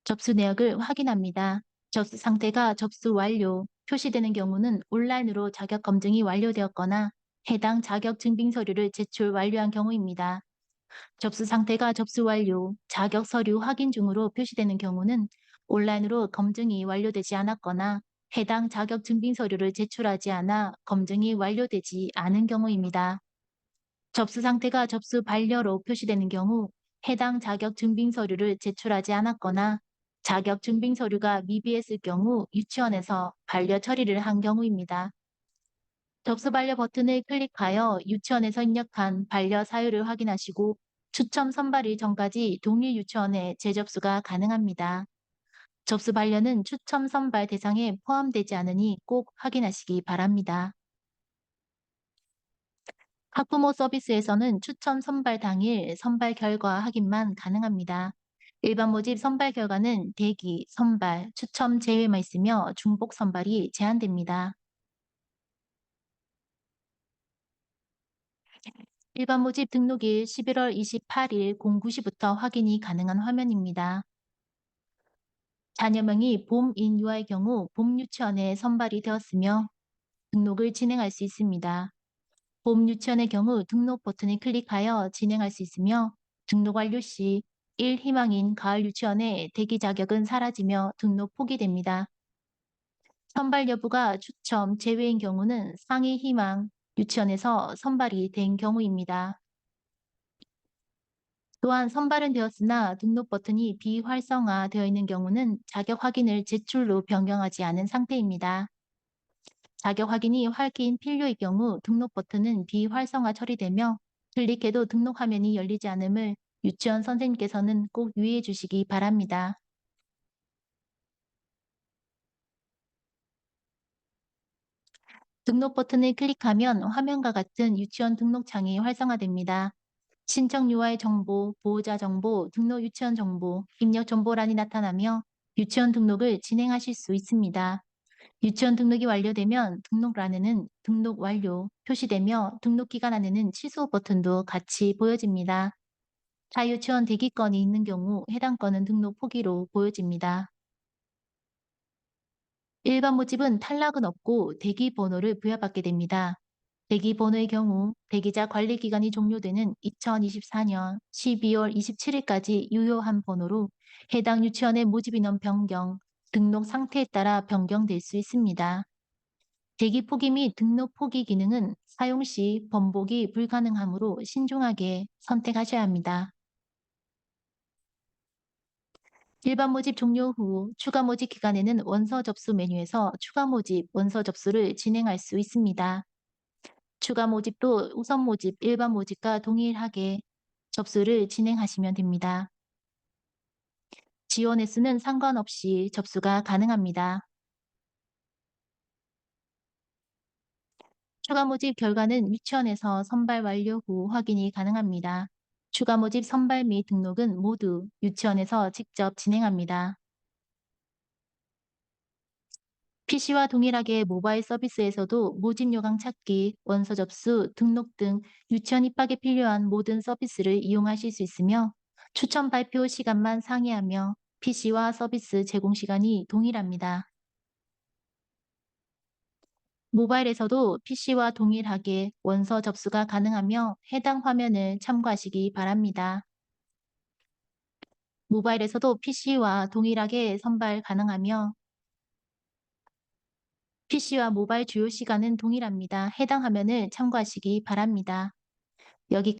접수 내역을 확인합니다. 접수 상태가 접수 완료 표시되는 경우는 온라인으로 자격 검증이 완료되었거나 해당 자격 증빙 서류를 제출 완료한 경우입니다. 접수 상태가 접수 완료, 자격 서류 확인 중으로 표시되는 경우는 온라인으로 검증이 완료되지 않았거나 해당 자격 증빙 서류를 제출하지 않아 검증이 완료되지 않은 경우입니다. 접수 상태가 접수 반려로 표시되는 경우 해당 자격 증빙 서류를 제출하지 않았거나 자격 증빙 서류가 미비했을 경우 유치원에서 반려 처리를 한 경우입니다. 접수 반려 버튼을 클릭하여 유치원에서 입력한 반려 사유를 확인하시고 추첨 선발일 전까지 동일 유치원에 재접수가 가능합니다. 접수 반려는 추첨 선발 대상에 포함되지 않으니 꼭 확인하시기 바랍니다. 학부모 서비스에서는 추첨 선발 당일 선발 결과 확인만 가능합니다. 일반 모집 선발 결과는 대기, 선발, 추첨 제외만 있으며 중복 선발이 제한됩니다. 일반 모집 등록일 11월 28일 09시부터 확인이 가능한 화면입니다. 자녀명이 봄인유아의 경우 봄유치원에 선발이 되었으며 등록을 진행할 수 있습니다. 봄유치원의 경우 등록 버튼을 클릭하여 진행할 수 있으며 등록 완료 시 1희망인 가을유치원의 대기 자격은 사라지며 등록 포기됩니다. 선발 여부가 추첨 제외인 경우는 상위 희망 유치원에서 선발이 된 경우입니다. 또한 선발은 되었으나 등록 버튼이 비활성화되어 있는 경우는 자격 확인을 제출로 변경하지 않은 상태입니다. 자격 확인이 확인 필요의 경우 등록 버튼은 비활성화 처리되며 클릭해도 등록 화면이 열리지 않음을 유치원 선생님께서는 꼭 유의해 주시기 바랍니다. 등록 버튼을 클릭하면 화면과 같은 유치원 등록창이 활성화됩니다. 신청 유아의 정보, 보호자 정보, 등록 유치원 정보, 입력 정보란이 나타나며 유치원 등록을 진행하실 수 있습니다. 유치원 등록이 완료되면 등록란에는 등록 완료 표시되며 등록 기간 안에는 취소 버튼도 같이 보여집니다. 자유치원 대기권이 있는 경우 해당 건은 등록 포기로 보여집니다. 일반 모집은 탈락은 없고 대기 번호를 부여받게 됩니다. 대기 번호의 경우 대기자 관리 기간이 종료되는 2024년 12월 27일까지 유효한 번호로 해당 유치원의 모집 인원 변경, 등록 상태에 따라 변경될 수 있습니다. 대기 포기 및 등록 포기 기능은 사용 시 번복이 불가능하므로 신중하게 선택하셔야 합니다. 일반 모집 종료 후 추가 모집 기간에는 원서 접수 메뉴에서 추가 모집, 원서 접수를 진행할 수 있습니다. 추가 모집도 우선 모집, 일반 모집과 동일하게 접수를 진행하시면 됩니다. 지원 횟수는 상관없이 접수가 가능합니다. 추가 모집 결과는 유치원에서 선발 완료 후 확인이 가능합니다. 추가 모집 선발 및 등록은 모두 유치원에서 직접 진행합니다. PC와 동일하게 모바일 서비스에서도 모집 요강 찾기, 원서 접수, 등록 등 유치원 입학에 필요한 모든 서비스를 이용하실 수 있으며 추천 발표 시간만 상이하며 PC와 서비스 제공 시간이 동일합니다. 모바일에서도 PC와 동일하게 원서 접수가 가능하며 해당 화면을 참고하시기 바랍니다. 모바일에서도 PC와 동일하게 선발 가능하며 PC와 모바일 주요 시간은 동일합니다. 해당 화면을 참고하시기 바랍니다. 여기